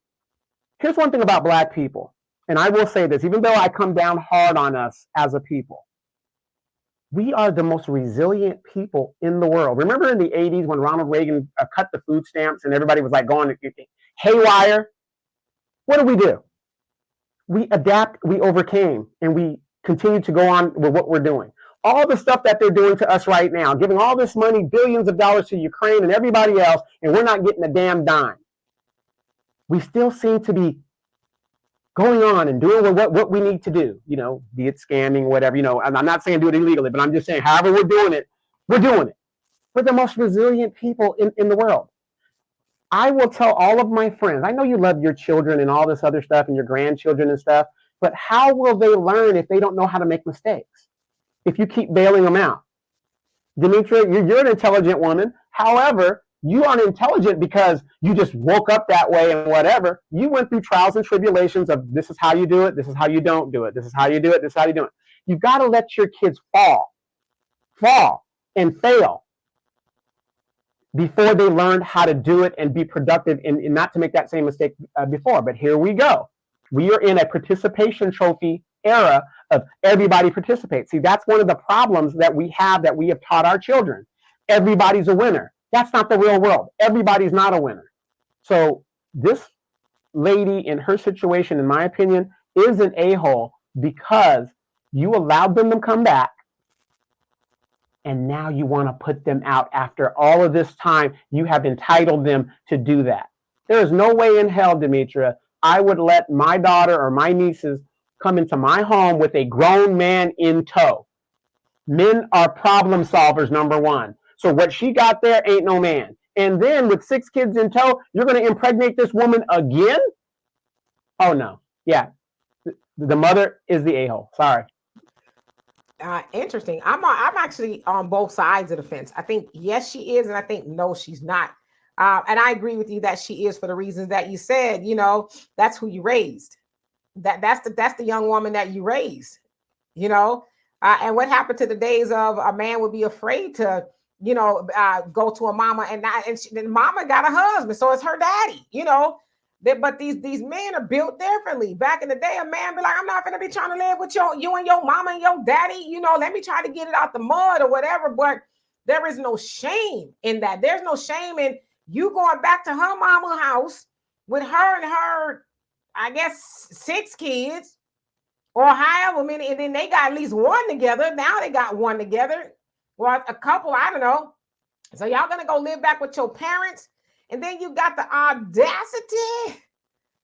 Here's one thing about Black people, and I will say this, even though I come down hard on us as a people, we are the most resilient people in the world. Remember in the 80s when Ronald Reagan cut the food stamps and everybody was like going haywire? What do? We adapt, we overcame, and we continue to go on with what we're doing. All the stuff that they're doing to us right now, giving all this money, billions of dollars to Ukraine and everybody else, and we're not getting a damn dime. We still seem to be going on and doing what we need to do, you know, be it scamming, whatever, you know, and I'm not saying do it illegally, but I'm just saying, however we're doing it, we're doing it. We're the most resilient people in the world. I will tell all of my friends, I know you love your children and all this other stuff and your grandchildren and stuff, but how will they learn if they don't know how to make mistakes? If you keep bailing them out? Demetra, you're an intelligent woman. However, you aren't intelligent because you just woke up that way and whatever. You went through trials and tribulations of this is how you do it, this is how you don't do it, this is how you do it, this is how you do it. You've got to let your kids fall and fail before they learn how to do it and be productive and not to make that same mistake before. But here we go. We are in a participation trophy era of everybody participates. See, that's one of the problems that we have taught our children. Everybody's a winner. That's not the real world. Everybody's not a winner. So this lady in her situation, in my opinion, is an a-hole because you allowed them to come back, and now you want to put them out after all of this time. You have entitled them to do that. There is no way in hell, Demetra, I would let my daughter or my nieces come into my home with a grown man in tow. Men are problem solvers, number one. So what she got there ain't no man. And then with 6 kids in tow, you're going to impregnate this woman again? Oh, no. Yeah. The mother is the a-hole. Sorry. Interesting. I'm actually on both sides of the fence. I think yes, she is, and I think no, she's not. And I agree with you that she is for the reasons that you said. You know, that's who you raised. That's the young woman that you raised. You know, and what happened to the days of a man would be afraid to, you know, go to a mama and not, and mama got a husband, so it's her daddy. You know. But these men are built differently. Back in the day, a man be like, I'm not gonna be trying to live with you and your mama and your daddy. You know, let me try to get it out the mud or whatever. But there is no shame in that. There's no shame in you going back to her mama's house with her and her, I guess, 6 kids or however many, and then they got at least one together. Now they got one together, or a couple. I don't know. So y'all gonna go live back with your parents. And then you got the audacity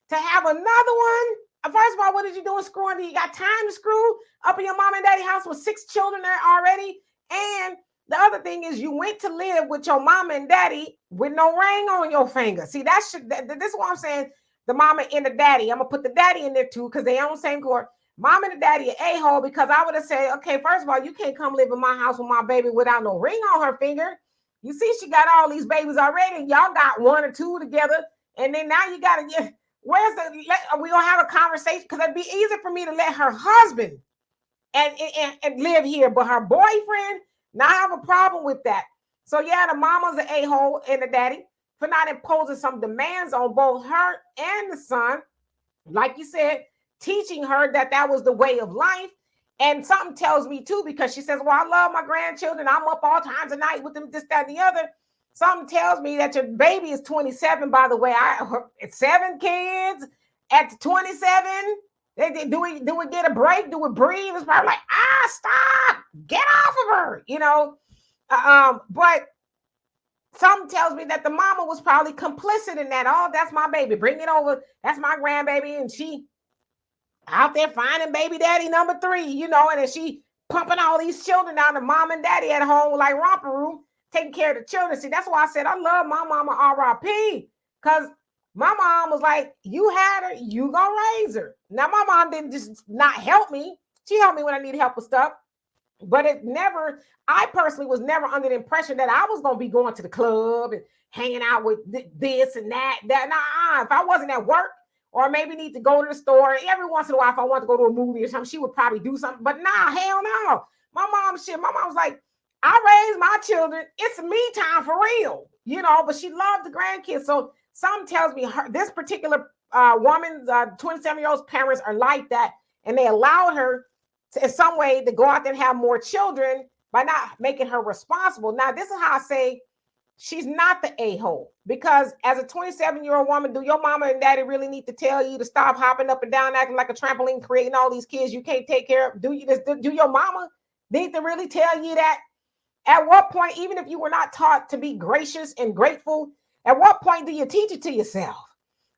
to have another one. First of all, what did you do in screwing? You got time to screw up in your mom and daddy house with 6 children there already. And the other thing is you went to live with your mama and daddy with no ring on your finger. See, this is what I'm saying. The mama and the daddy. I'm going to put the daddy in there too because they on the same court. Mom and the daddy are a-hole because I would have said, okay, first of all, you can't come live in my house with my baby without no ring on her finger. You see, she got all these babies already, and y'all got 1 or 2 together, and then now you got to get, we gonna have a conversation, because it'd be easier for me to let her husband and live here, but her boyfriend, now I have a problem with that. So yeah, the mama's an a-hole and the daddy for not imposing some demands on both her and the son, like you said, teaching her that was the way of life. And something tells me too, because she says, well, I love my grandchildren. I'm up all times of night with them, this, that, and the other. Something tells me that your baby is 27, by the way. It's 7 kids at 27. Do we get a break? Do we breathe? It's probably like, stop, get off of her, you know. But something tells me that the mama was probably complicit in that. Oh, that's my baby. Bring it over. That's my grandbaby. And she out there finding baby daddy number 3, you know, and then she pumping all these children down to mom and daddy at home like romper room, taking care of the children. See, that's why I said I love my mama RIP, because my mom was like, you had her, you gonna raise her. Now, my mom didn't just not help me. She helped me when I needed help with stuff. But I personally was never under the impression that I was going to be going to the club and hanging out with this and that. Nah, if I wasn't at work, or maybe need to go to the store every once in a while, if I want to go to a movie or something, she would probably do something. But nah, hell no. My mom's like, I raised my children. It's me time for real, you know, but she loved the grandkids. So something tells me this particular woman's 27-year-old's parents are like that. And they allowed her in some way to go out there and have more children by not making her responsible. Now, this is how I say she's not the a-hole, because as a 27-year-old woman, do your mama and daddy really need to tell you to stop hopping up and down, acting like a trampoline, creating all these kids you can't take care of? Do your mama need to really tell you that? At what point, even if you were not taught to be gracious and grateful, at what point do you teach it to yourself?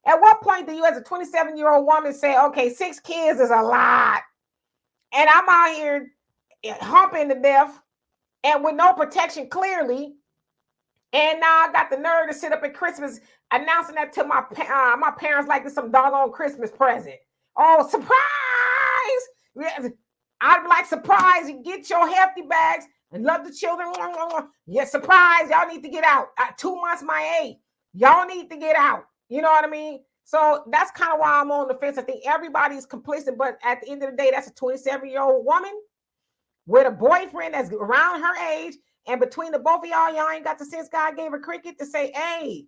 At what point do you, as a 27-year-old woman, say, okay, 6 kids is a lot, and I'm out here humping to death and with no protection clearly, and now I got the nerve to sit up at Christmas announcing that to my parents like it's some doggone Christmas present. Oh, surprise! I'd be like, surprise, you get your hefty bags and love the children. Yeah, surprise, y'all need to get out. 2 months my age. Y'all need to get out. You know what I mean? So that's kind of why I'm on the fence. I think everybody's complicit, but at the end of the day, that's a 27-year-old woman with a boyfriend that's around her age. And between the both of y'all ain't got the sense God gave her cricket to say, hey,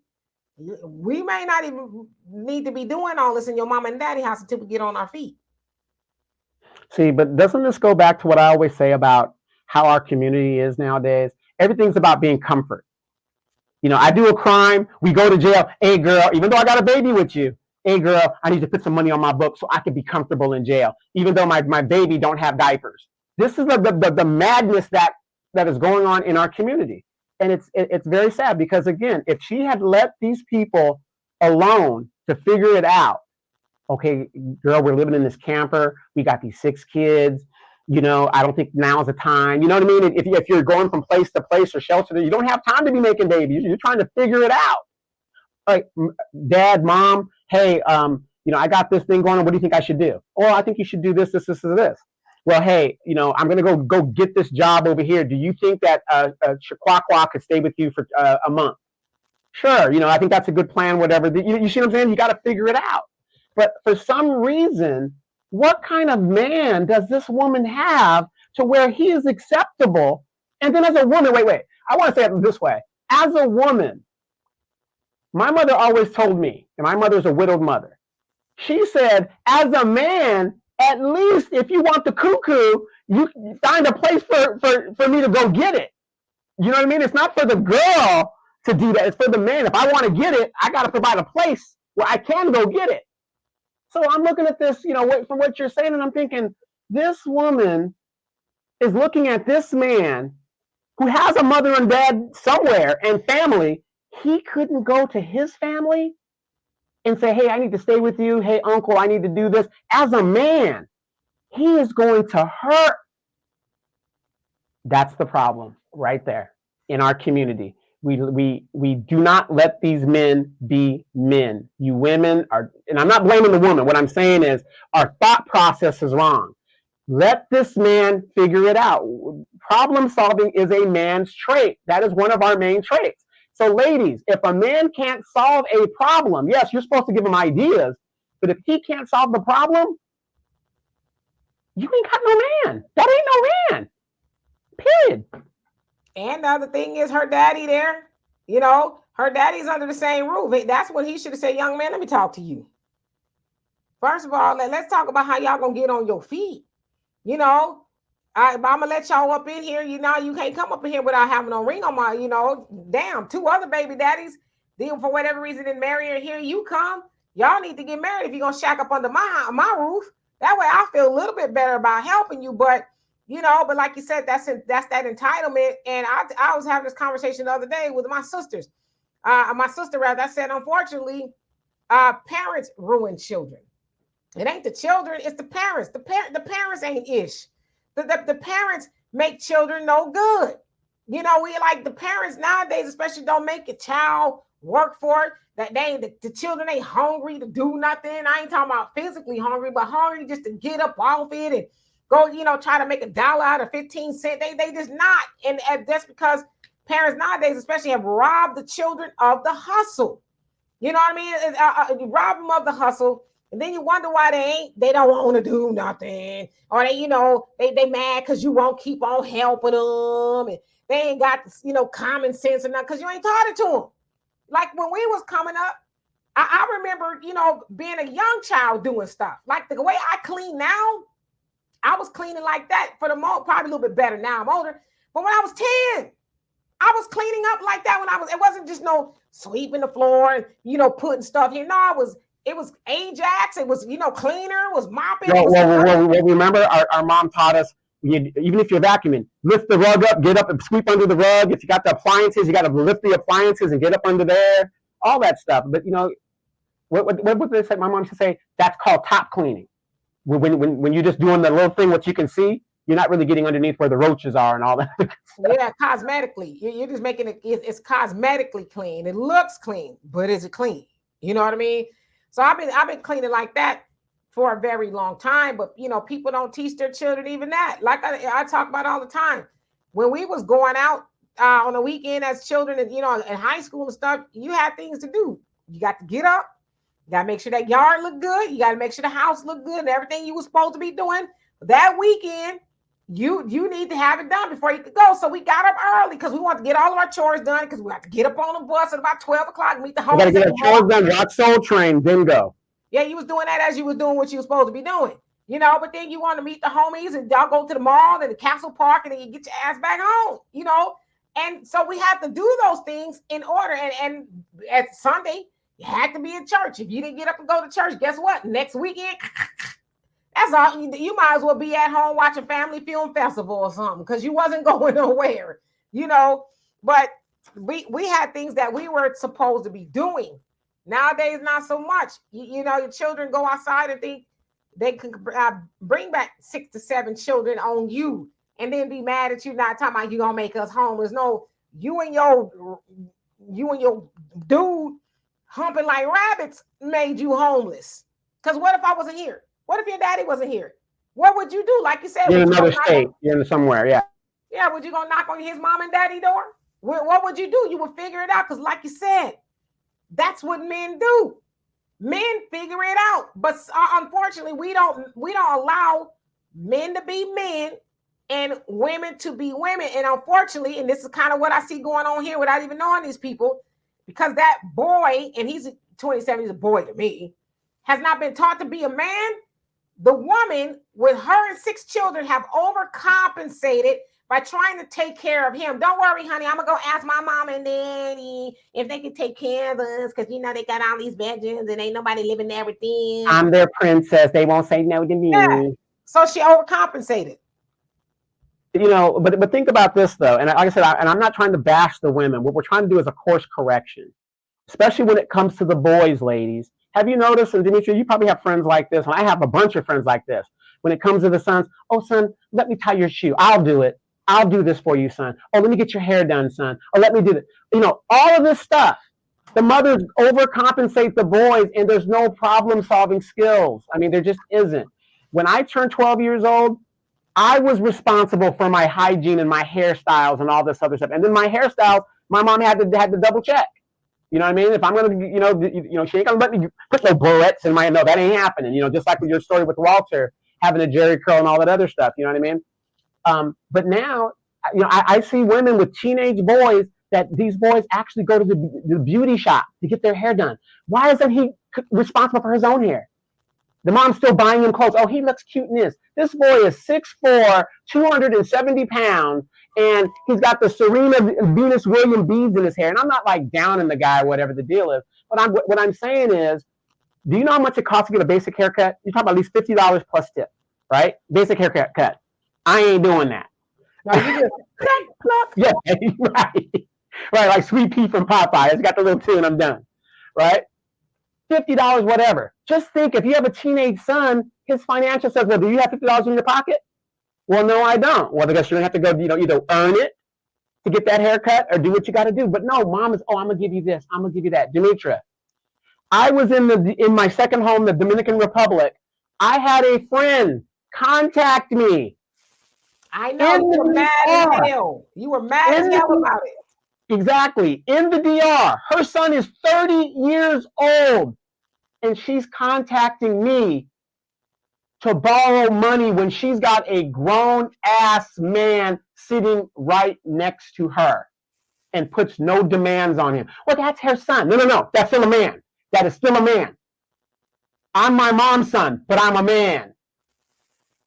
we may not even need to be doing all this in your mama and daddy house until we get on our feet. See, but doesn't this go back to what I always say about how our community is nowadays? Everything's about being comfort. I do a crime. We go to jail. Hey, girl, even though I got a baby with you, hey, girl, I need to put some money on my book so I can be comfortable in jail, even though my baby don't have diapers. This is the madness that is going on in our community. And it's very sad because, again, if she had let these people alone to figure it out, okay, girl, we're living in this camper. We got these 6 kids. I don't think now's the time. You know what I mean? If you're going from place to place or shelter, you don't have time to be making babies. You're trying to figure it out. Like, dad, mom, hey, I got this thing going on. What do you think I should do? Oh, I think you should do this, this, this, and this. Well, hey, I'm going to go get this job over here. Do you think that Chihuahua could stay with you for a month? Sure. I think that's a good plan, whatever. You see what I'm saying? You got to figure it out. But for some reason, what kind of man does this woman have to where he is acceptable? And then as a woman, wait, I want to say it this way. As a woman, my mother always told me, and my mother's a widowed mother, she said, as a man, at least if you want the cuckoo, you find a place for me to go get it. You know what I mean? It's not for the girl to do that. It's for the man. If I want to get it, I got to provide a place where I can go get it. So I'm looking at this, from what you're saying, and I'm thinking, this woman is looking at this man who has a mother and dad somewhere and family. He couldn't go to his family and say, hey, I need to stay with you. Hey, uncle, I need to do this. As a man, he is going to hurt. That's the problem right there in our community. We do not let these men be men. You women are, and I'm not blaming the woman. What I'm saying is our thought process is wrong. Let this man figure it out. Problem solving is a man's trait. That is one of our main traits. So ladies, if a man can't solve a problem, yes, you're supposed to give him ideas, but if he can't solve the problem, you ain't got no man. That ain't no man. Period. And the other thing is her daddy there, her daddy's under the same roof. That's what he should have said, young man, let me talk to you. First of all, let's talk about how y'all gonna get on your feet. I'm gonna let y'all up in here. You can't come up in here without having a ring on my, damn, 2 other baby daddies. Then for whatever reason didn't marry her. Here you come. Y'all need to get married if you're gonna shack up under my roof. That way I feel a little bit better about helping you. But but like you said, that's that entitlement. And I was having this conversation the other day with my sisters. My sister, rather, I said, unfortunately, parents ruin children. It ain't the children, it's the parents. The parents ain't ish. The parents make children no good. We like the parents nowadays, especially don't make a child work for it. That the children ain't hungry to do nothing. I ain't talking about physically hungry, but hungry just to get up off it and go, try to make $1 out of 15 cents. They just not. And that's because parents nowadays especially have robbed the children of the hustle. You know what I mean? You rob them of the hustle. And then you wonder why they don't want to do nothing. Or they mad because you won't keep on helping them. And they ain't got, common sense or nothing because you ain't taught it to them. Like when we was coming up, I remember, being a young child doing stuff. Like the way I clean now, I was cleaning like that for the most, probably a little bit better now. I'm older. But when I was 10, I was cleaning up like that it wasn't just no sweeping the floor and, putting stuff here. No, it was Ajax. It was, cleaner. It was mopping. Well, remember our mom taught us, even if you're vacuuming, lift the rug up, get up and sweep under the rug. If you got the appliances, you got to lift the appliances and get up under there, all that stuff. But, what would they say? My mom used to say, that's called top cleaning. When you're just doing the little thing, what you can see, you're not really getting underneath where the roaches are and all that. Yeah, cosmetically. You're just making it's cosmetically clean. It looks clean, but is it clean? You know what I mean? So I've been cleaning like that for a very long time, but people don't teach their children even that. Like I talk about all the time. When we was going out on the weekend as children and in high school and stuff, you had things to do. You got to get up, you got to make sure that yard looked good, you got to make sure the house looked good and everything you were supposed to be doing that weekend. You need to have it done before you could go. So we got up early because we want to get all of our chores done because we have to get up on the bus at about 12 o'clock, meet the homies. We got to get our chores done, watch Soul Train, then go. Yeah, you was doing that as you was doing what you were supposed to be doing. But then you want to meet the homies and y'all go to the mall and the Castle Park and then you get your ass back home, And so we have to do those things in order. And at Sunday, you had to be in church. If you didn't get up and go to church, guess what? Next weekend, that's all. You might as well be at home watching Family Film Festival or something because you wasn't going nowhere, you know. But we had things that we were supposed to be doing. Nowadays, not so much. You know, your children go outside and think they can bring back 6 to 7 children on you and then be mad at you, not talking about you gonna make us homeless. No, you and your dude humping like rabbits made you homeless. Because what if I wasn't here? What if your daddy wasn't here? What would you do? Like you said, you're in another state. You're in somewhere, yeah. Yeah, would you go knock on his mom and daddy door? What would you do? You would figure it out because, like you said, that's what men do. Men figure it out, but unfortunately, we don't allow men to be men and women to be women. And unfortunately, and this is kind of what I see going on here without even knowing these people, because that boy, and he's 27, he's a boy to me, has not been taught to be a man. The woman with her and 6 children have overcompensated by trying to take care of him. Don't worry, honey. I'm going to go ask my mom and daddy if they can take care of us because, you know, they got all these bedrooms and ain't nobody living there with them. I'm their princess. They won't say no to me. Yeah. So she overcompensated. You know, but think about this, though. And like I said, and I'm not trying to bash the women. What we're trying to do is a course correction, especially when it comes to the boys, ladies. Have you noticed, and Demetra, you probably have friends like this, and I have a bunch of friends like this. When it comes to the sons, oh, son, let me tie your shoe. I'll do it. I'll do this for you, son. Oh, let me get your hair done, son. Or let me do this. You know, all of this stuff. The mothers overcompensate the boys, and there's no problem-solving skills. I mean, there just isn't. When I turned 12 years old, I was responsible for my hygiene and my hairstyles and all this other stuff. And then my hairstyles, my mom had to double check. You know what I mean? If I'm gonna, you know, she ain't gonna let me put no barrettes in my, no, that ain't happening. You know, just like with your story with Walter having a Jerry curl and all that other stuff. You know what I mean? But now, you know, I see women with teenage boys that these boys actually go to the beauty shop to get their hair done. Why isn't he responsible for his own hair? The mom's still buying him clothes. Oh, he looks cute in this. This boy is 6'4", 270 pounds, and he's got the Serena Venus Williams beads in his hair. And I'm not like down in the guy, whatever the deal is. But what I'm saying is, do you know how much it costs to get a basic haircut? You're talking about at least $50 plus tip, right? Basic haircut cut. I ain't doing that. No, you just pluck. Yeah, right. Right, like Sweet Pea from Popeye. It's got the little tune, I'm done. Right? $50, whatever. Just think, if you have a teenage son, his financial says, well, do you have $50 in your pocket? Well, no, I don't. Well, I guess you're going to have to go, you know, either earn it to get that haircut or do what you got to do. But no, mom is, oh, I'm going to give you this. I'm going to give you that. Demetra, I was in my second home, the Dominican Republic. I had a friend contact me. I know, you were mad as hell. You were mad as hell about it. Exactly. In the DR. Her son is 30 years old. And she's contacting me to borrow money when she's got a grown-ass man sitting right next to her and puts no demands on him. Well, that's her son. No. That's still a man. That is still a man. I'm my mom's son, but I'm a man.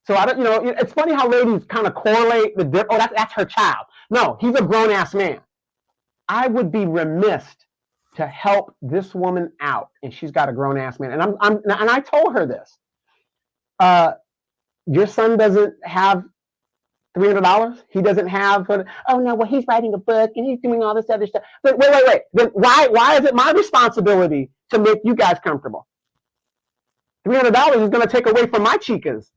So I don't, you know, it's funny how ladies kind of correlate the, oh, that's her child. No, he's a grown-ass man. I would be remiss to help this woman out, and she's got a grown-ass man. And I told her this. Your son doesn't have $300. He doesn't have. Oh no, well he's writing a book and he's doing all this other stuff. But wait. Then why is it my responsibility to make you guys comfortable? $300 is going to take away from my chicas.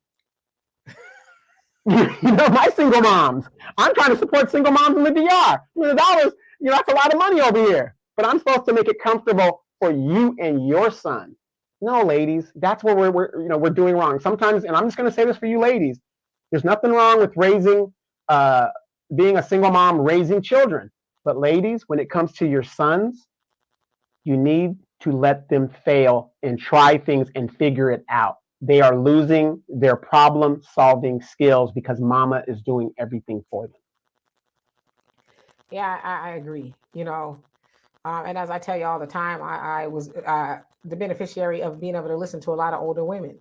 You know, my single moms. I'm trying to support single moms in the DR. $300, you know, that's a lot of money over here. But I'm supposed to make it comfortable for you and your son. No, ladies, that's what we're doing wrong. Sometimes, and I'm just going to say this for you ladies, there's nothing wrong with being a single mom, raising children. But ladies, when it comes to your sons, you need to let them fail and try things and figure it out. They are losing their problem-solving skills because mama is doing everything for them. Yeah, I agree. You know, and as I tell you all the time, I was the beneficiary of being able to listen to a lot of older women.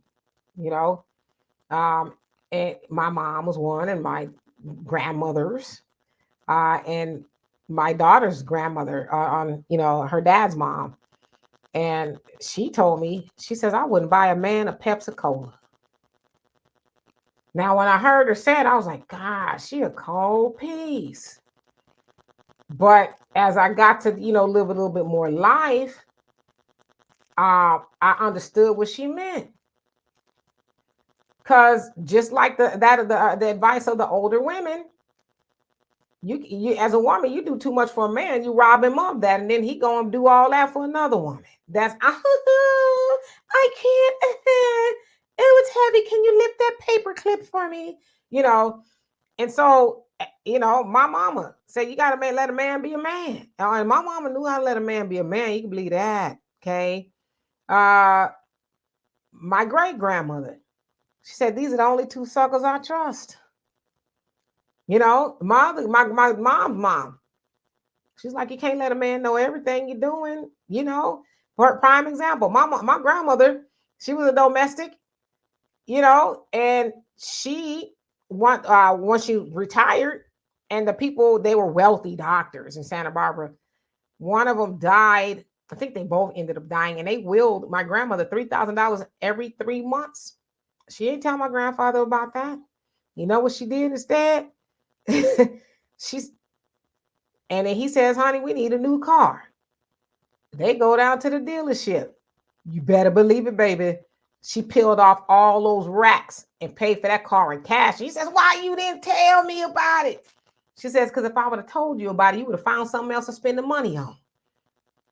You know, and my mom was one, and my grandmothers, and my daughter's grandmother, on her dad's mom, and she told me, she says, I wouldn't buy a man a Pepsi Cola. Now, when I heard her say it, I was like, God, she a cold piece. But as I got to, live a little bit more life, I understood what she meant. Because just like the advice of the older women, you as a woman, you do too much for a man, you rob him of that, and then he gonna do all that for another woman. That's I can't. It was heavy. Can you lift that paper clip for me? And so my mama said you gotta let a man be a man. And my mama knew how to let a man be a man. You can believe that. Okay. My great grandmother, she said, these are the only two suckers I trust. My mom's mom. She's like, you can't let a man know everything you're doing. For prime example, my grandmother, she was a domestic, and she when she retired, and the people, they were wealthy doctors in Santa Barbara. One of them died. I think they both ended up dying, and they willed my grandmother $3,000 every 3 months. She didn't tell my grandfather about that. You know what she did instead? She's And then he says, honey, we need a new car. They go down to the dealership. You better believe it, baby. She peeled off all those racks and paid for that car in cash. He says, why you didn't tell me about it? She says, because if I would have told you about it, you would have found something else to spend the money on.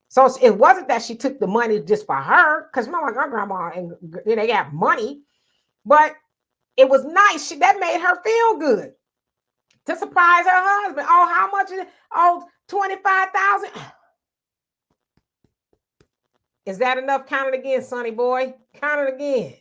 So it wasn't that she took the money just for her, because my grandma and they got money, but it was nice. That made her feel good to surprise her husband. Oh, how much is it? Oh, $25,000. Is that enough? Count it again, sonny boy. Count it again.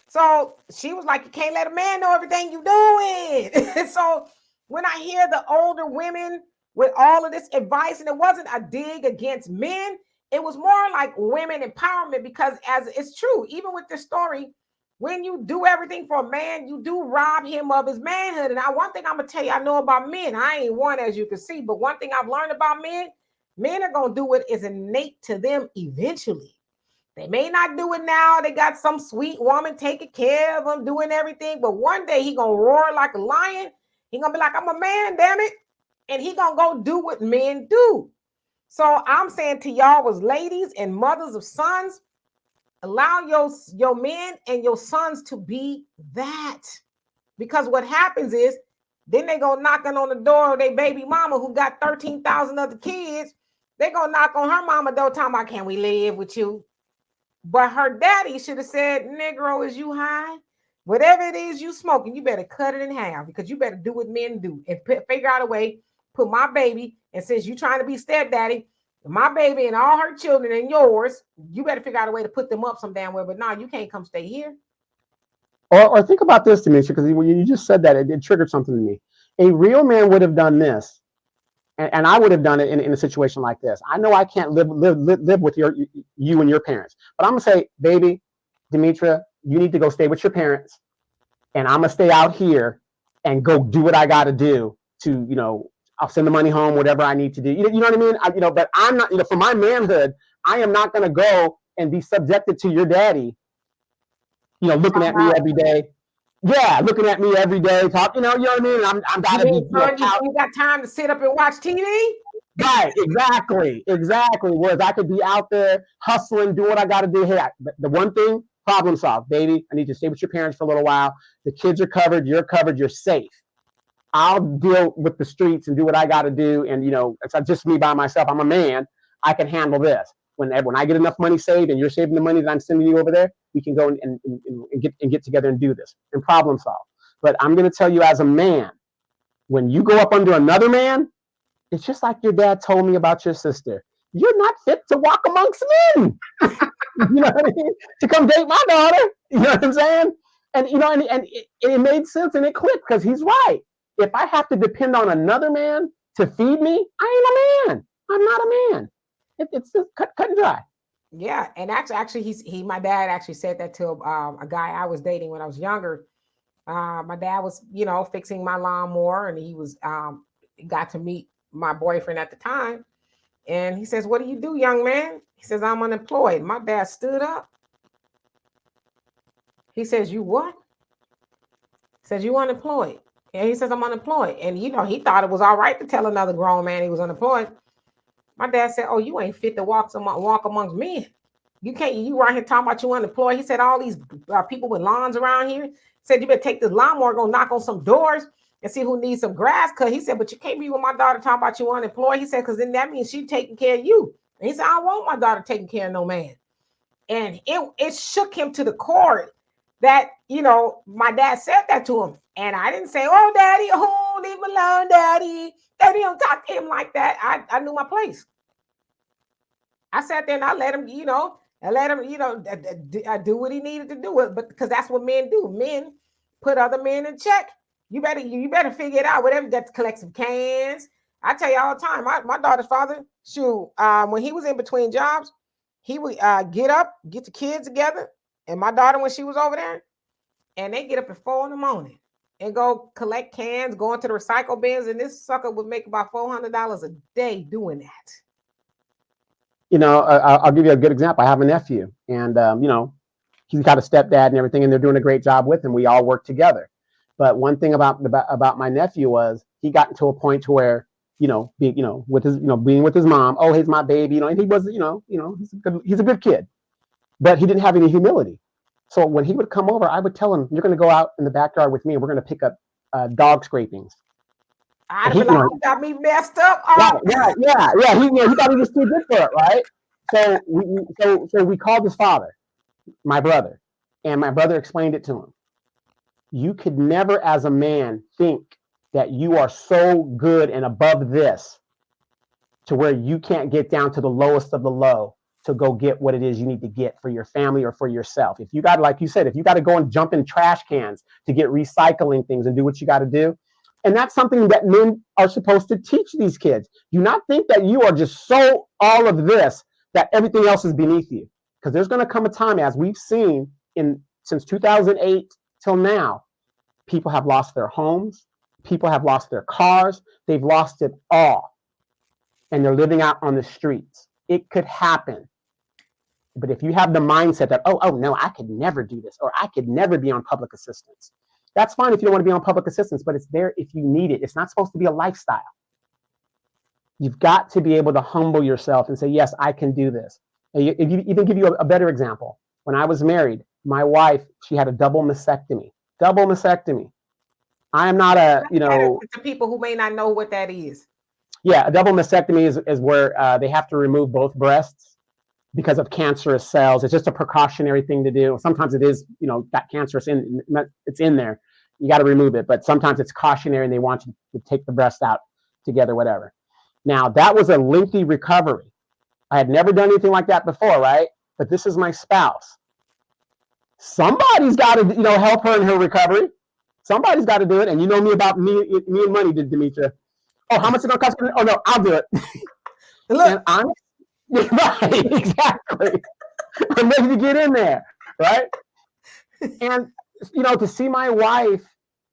So she was like, you can't let a man know everything you doing. So when I hear the older women with all of this advice, and it wasn't a dig against men, it was more like women empowerment, because as it's true, even with this story, when you do everything for a man, you do rob him of his manhood. And one thing I'm going to tell you, I know about men, I ain't one, as you can see, but one thing I've learned about men are going to do what is innate to them eventually. They may not do it now. They got some sweet woman taking care of them, doing everything. But one day he going to roar like a lion. He going to be like, I'm a man, damn it. And he going to go do what men do. So I'm saying to y'all as ladies and mothers of sons, allow your men and your sons to be that. Because what happens is, then they go knocking on the door of their baby mama who got 13,000 other kids. They go knock on her mama door talking about, can we live with you? But her daddy should have said, Negro, is you high? Whatever it is you smoking, you better cut it in half, because you better do what men do and figure out a way, put my baby, and since you trying to be stepdaddy, my baby and all her children and yours, you better figure out a way to put them up some damn way. But no, you can't come stay here. Or think about this, Demetra, because when you just said that, it triggered something to me. A real man would have done this, and I would have done it in a situation like this. I know I can't live with you and your parents, but I'm gonna say, baby, Demetra, you need to go stay with your parents, and I'm gonna stay out here and go do what I got to do to, I'll send the money home, whatever I need to do. You know what I mean? But I'm not, for my manhood, I am not gonna go and be subjected to your daddy, looking at me every day. Yeah, looking at me every day, talk. You know what I mean? I'm gotta be. You got time to sit up and watch TV? Right, exactly. Whereas I could be out there hustling, doing what I got to do. Hey, the one thing, problem solved, baby. I need you to stay with your parents for a little while. The kids are covered. You're covered. You're safe. I'll deal with the streets and do what I got to do. And it's not just me by myself. I'm a man. I can handle this. When I get enough money saved and you're saving the money that I'm sending you over there, we can go and get together and do this and problem solve. But I'm going to tell you, as a man, when you go up under another man, it's just like your dad told me about your sister. You're not fit to walk amongst men. You know what I mean? To come date my daughter. You know what I'm saying? And it made sense and it clicked, because he's right. If I have to depend on another man to feed me, I ain't a man. I'm not a man. It's just cut and dry. Yeah, and actually, my dad actually said that to a guy I was dating when I was younger. My dad was, fixing my lawnmower, and he was got to meet my boyfriend at the time. And he says, "What do you do, young man?" He says, "I'm unemployed." My dad stood up. He says, "You what?" He says, "You unemployed?" And he says, "I'm unemployed." And he thought it was all right to tell another grown man he was unemployed. My dad said, "Oh, you ain't fit to walk amongst men. You can't. You right here talking about you unemployed." He said, "All these people with lawns around here." He said, "You better take this lawnmower, go knock on some doors and see who needs some grass cut." He said, "But you can't be with my daughter talking about you unemployed." He said, "Because then that means she taking care of you." And he said, "I don't want my daughter taking care of no man." And it shook him to the core that my dad said that to him. And I didn't say, "Oh, daddy, oh, leave him alone, daddy. Daddy, don't talk to him like that." I knew my place. I sat there and I let him, do what he needed to do. But because that's what men do. Men put other men in check. You better figure it out. Whatever, you got to collect some cans. I tell you all the time, my daughter's father, when he was in between jobs, he would get up, get the kids together, and my daughter, when she was over there, and they get up at 4 a.m. and go collect cans, go into the recycle bins, and this sucker would make about $400 a day doing that. I'll give you a good example. I have a nephew, and he's got a stepdad and everything, and they're doing a great job with him. We all work together. But one thing about my nephew was he got to a point to where with his being with his mom. Oh, he's my baby. And he was he's a good kid, but he didn't have any humility. So when he would come over, I would tell him, "You're going to go out in the backyard with me, and we're going to pick up dog scrapings." I'd be like, "You got me messed up." Yeah. He thought he was too good for it, right? So we called his father, my brother, and my brother explained it to him. You could never, as a man, think that you are so good and above this to where you can't get down to the lowest of the low to go get what it is you need to get for your family or for yourself. If you got, like you said, if you got to go and jump in trash cans to get recycling things and do what you got to do. And that's something that men are supposed to teach these kids. Do not think that you are just so all of this that everything else is beneath you. Because there's going to come a time, as we've seen since 2008 till now, people have lost their homes, people have lost their cars, they've lost it all. And they're living out on the streets. It could happen. But if you have the mindset that, oh no, I could never do this, or I could never be on public assistance, that's fine if you don't want to be on public assistance, but it's there if you need it. It's not supposed to be a lifestyle. You've got to be able to humble yourself and say, yes, I can do this. And even give you a better example. When I was married, my wife, she had a double mastectomy. I am not to people who may not know what that is. Yeah, a double mastectomy is where they have to remove both breasts because of cancerous cells. It's just a precautionary thing to do. Sometimes it is, got cancerous it's in there. You got to remove it, but sometimes it's cautionary and they want you to take the breast out together, whatever. Now, that was a lengthy recovery. I had never done anything like that before, right? But this is my spouse. Somebody's got to, help her in her recovery. Somebody's got to do it. And you know me about me and money, Demetra. Oh, how much is it going to cost? Oh, no, I'll do it. Look. Right, exactly. I'm ready to get in there, right? And, to see my wife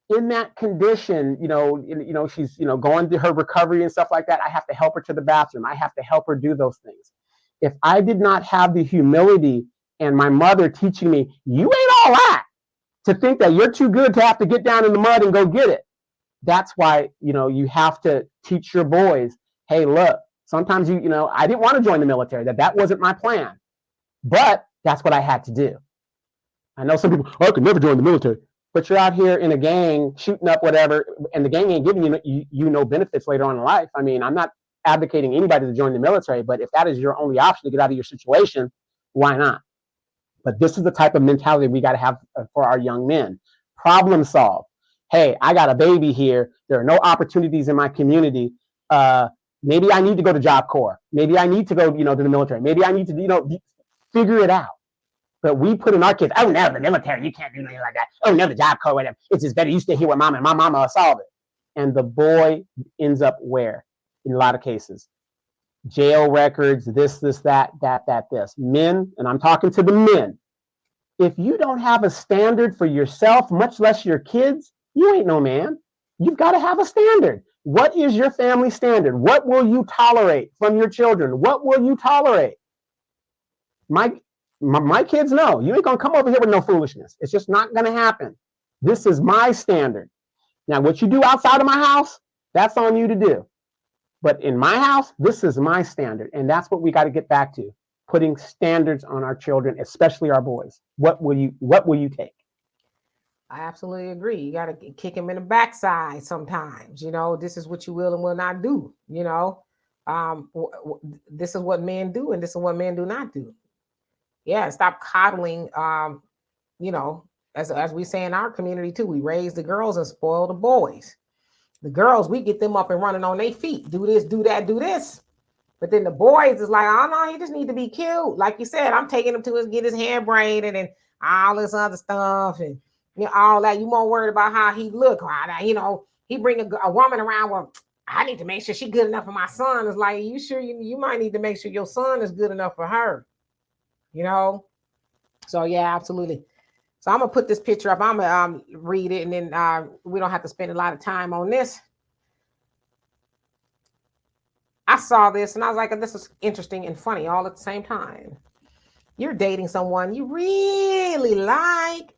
in that condition, she's, going through her recovery and stuff like that. I have to help her to the bathroom. I have to help her do those things. If I did not have the humility and my mother teaching me, you ain't all that, to think that you're too good to have to get down in the mud and go get it. That's why, you have to teach your boys, hey, look, sometimes I didn't want to join the military. That wasn't my plan. But that's what I had to do. I know some people, I could never join the military. But you're out here in a gang shooting up whatever, and the gang ain't giving you no benefits later on in life. I mean, I'm not advocating anybody to join the military, but if that is your only option to get out of your situation, why not? But this is the type of mentality we got to have for our young men. Problem solve. Hey, I got a baby here. There are no opportunities in my community. Maybe I need to go to Job Corps. Maybe I need to go, to the military. Maybe I need to, figure it out. But we put in our kids, oh, no, the military, you can't do anything like that. Oh, no, the Job Corps, whatever. It's just better you stay here with mama, and my mama will solve it. And the boy ends up where? In a lot of cases. Jail records, this, that, this. Men, and I'm talking to the men, if you don't have a standard for yourself, much less your kids, you ain't no man. You've got to have a standard. What is your family standard? What will you tolerate from your children? What will you tolerate? My kids know you ain't gonna come over here with no foolishness. It's just not gonna happen. This is my standard. Now, what you do outside of my house, that's on you to do. But in my house, this is my standard. And that's what we got to get back to, putting standards on our children, especially our boys. What will you take? I absolutely agree. You got to kick him in the backside sometimes. This is what you will and will not do. This is what men do, and this is what men do not do. Yeah, stop coddling. As we say in our community too, we raise the girls and spoil the boys. The girls, we get them up and running on their feet. Do this, do that, do this. But then the boys is like, oh no, he just need to be cute. Like you said, I'm taking him to get his hair braided and all this other stuff and all that. You more worried about how he look. He bring a woman around. Well, I need to make sure she's good enough for my son. It's like, you sure you might need to make sure your son is good enough for her. So yeah, absolutely. So I'm gonna put this picture up. I'm gonna read it, and then we don't have to spend a lot of time on this. I saw this, and I was like, this is interesting and funny all at the same time. You're dating someone you really like,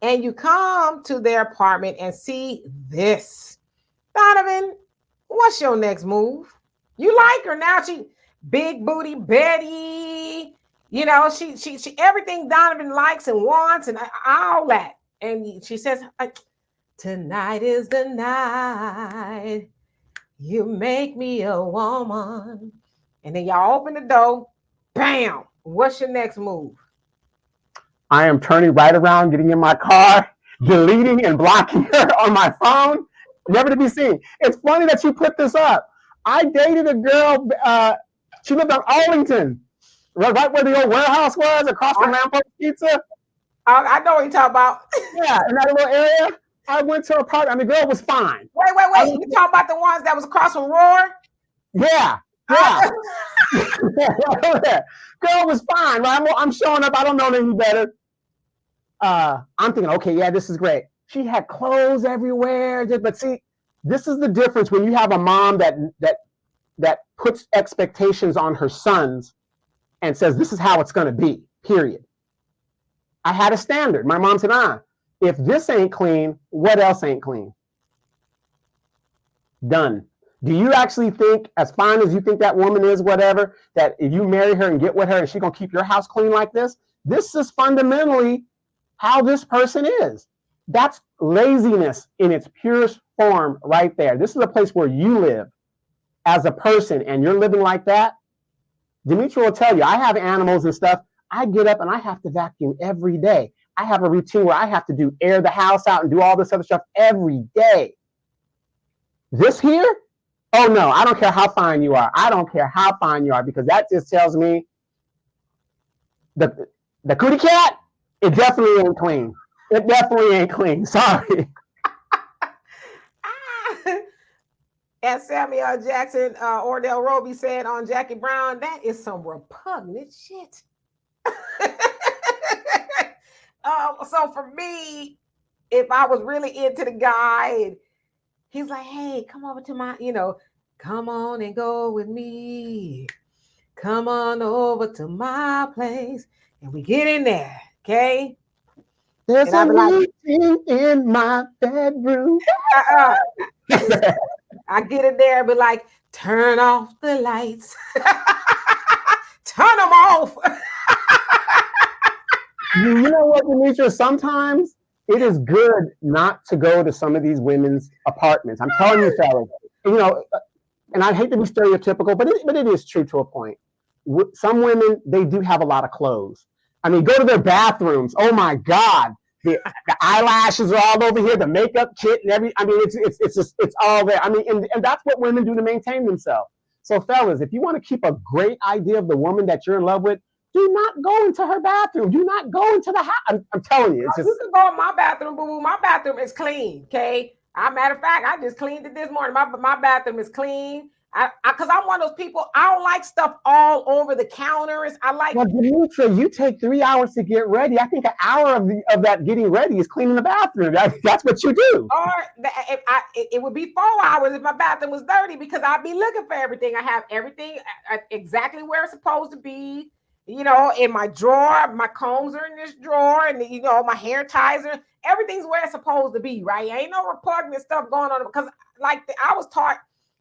and you come to their apartment and see this. Donovan, what's your next move? You like her now? She big booty Betty. She everything Donovan likes and wants and all that. And she says, tonight is the night you make me a woman. And then y'all open the door. Bam. What's your next move? I am turning right around, getting in my car, deleting and blocking her on my phone, never to be seen. It's funny that you put this up. I dated a girl, she lived on Arlington. Right where the old warehouse was, across from Lampo's Pizza. I know what you're talking about. Yeah, in that little area. I went to a party, and the girl was fine. Wait. You talking about the ones that was across from Roar? Yeah. Girl was fine, right? I'm showing up. I don't know any better. I'm thinking, okay, yeah, this is great. She had clothes everywhere. But see, this is the difference when you have a mom that puts expectations on her sons and says, this is how it's going to be, period. I had a standard. My mom said, if this ain't clean, what else ain't clean? Done. Do you actually think, as fine as you think that woman is, whatever, that if you marry her and get with her and she's going to keep your house clean like this? This is fundamentally how this person is. That's laziness in its purest form right there. This is a place where you live as a person and you're living like that. Demetra will tell you, I have animals and stuff. I get up and I have to vacuum every day. I have a routine where I have to air the house out and do all this other stuff every day. This here? Oh no, I don't care how fine you are. I don't care how fine you are, because that just tells me the cootie cat, it definitely ain't clean. It definitely ain't clean. Sorry. As Samuel Jackson, Ordell Roby said on Jackie Brown, that is some repugnant shit. So for me, if I was really into the guy and he's like, hey, come over to my, come on and go with me. Come on over to my place. And we get in there, okay? There's a meeting in my bedroom. I get in there and be like, turn off the lights. Turn them off. You know what, Demetra? Sometimes it is good not to go to some of these women's apartments. I'm telling you, fellas. And I hate to be stereotypical, but it is true to a point. Some women, they do have a lot of clothes. I mean, go to their bathrooms. Oh my God. The eyelashes are all over here, the makeup kit and it's all there. I mean, and that's what women do to maintain themselves. So fellas, if you want to keep a great idea of the woman that you're in love with, do not go into her bathroom. Do not go into the house. I'm telling you. You can go in my bathroom, boo-boo. My bathroom is clean, okay? Matter of fact, I just cleaned it this morning. My bathroom is clean. Because I'm one of those people, I don't like stuff all over the counters. I like. Well, Demetra, you take 3 hours to get ready. I think an hour of that getting ready is cleaning the bathroom. That's what you do. Or it would be 4 hours if my bathroom was dirty, because I'd be looking for everything. I have everything exactly where it's supposed to be. You know, in my drawer, my combs are in this drawer, and you know, my hair ties are. Everything's where it's supposed to be, right? Ain't no repugnant stuff going on, because I was taught,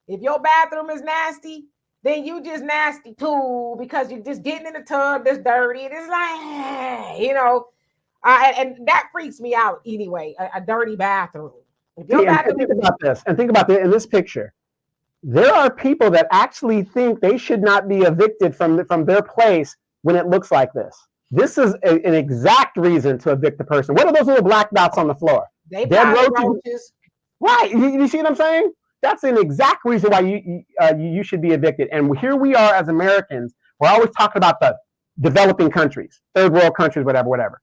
if your bathroom is nasty, then you just nasty too, because you're just getting in the tub that's dirty. And it's like, you know, and that freaks me out anyway, a dirty bathroom. If your bathroom think about this, and think about in this picture. There are people that actually think they should not be evicted from their place when it looks like this. This is an exact reason to evict the person. What are those little black dots on the floor? They dead roaches. Right. You see what I'm saying? That's an exact reason why you should be evicted. And here we are as Americans. We're always talking about the developing countries, third world countries, whatever.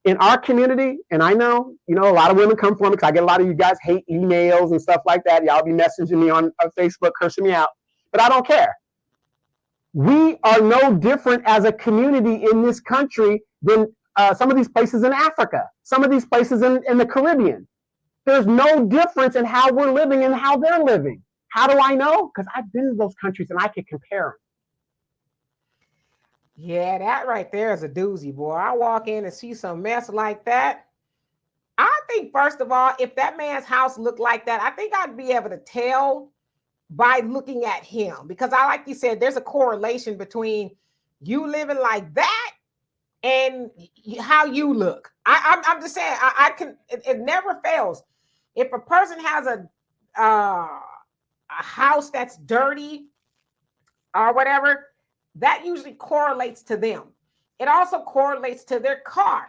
In our community, and I know, you know, a lot of women come for me because I get a lot of you guys hate emails and stuff like that. Y'all be messaging me on Facebook, cursing me out, but I don't care. We are no different as a community in this country than some of these places in Africa, some of these places in the Caribbean. There's no difference in how we're living and how they're living. How do I know? Because I've been to those countries and I can compare them. Yeah, that right there is a doozy, boy. I walk in and see some mess like that. I think, first of all, if that man's house looked like that, I think I'd be able to tell by looking at him. Because like you said, there's a correlation between you living like that and how you look. I'm just saying, it never fails. If a person has a house that's dirty or whatever, that usually correlates to them. It also correlates to their car.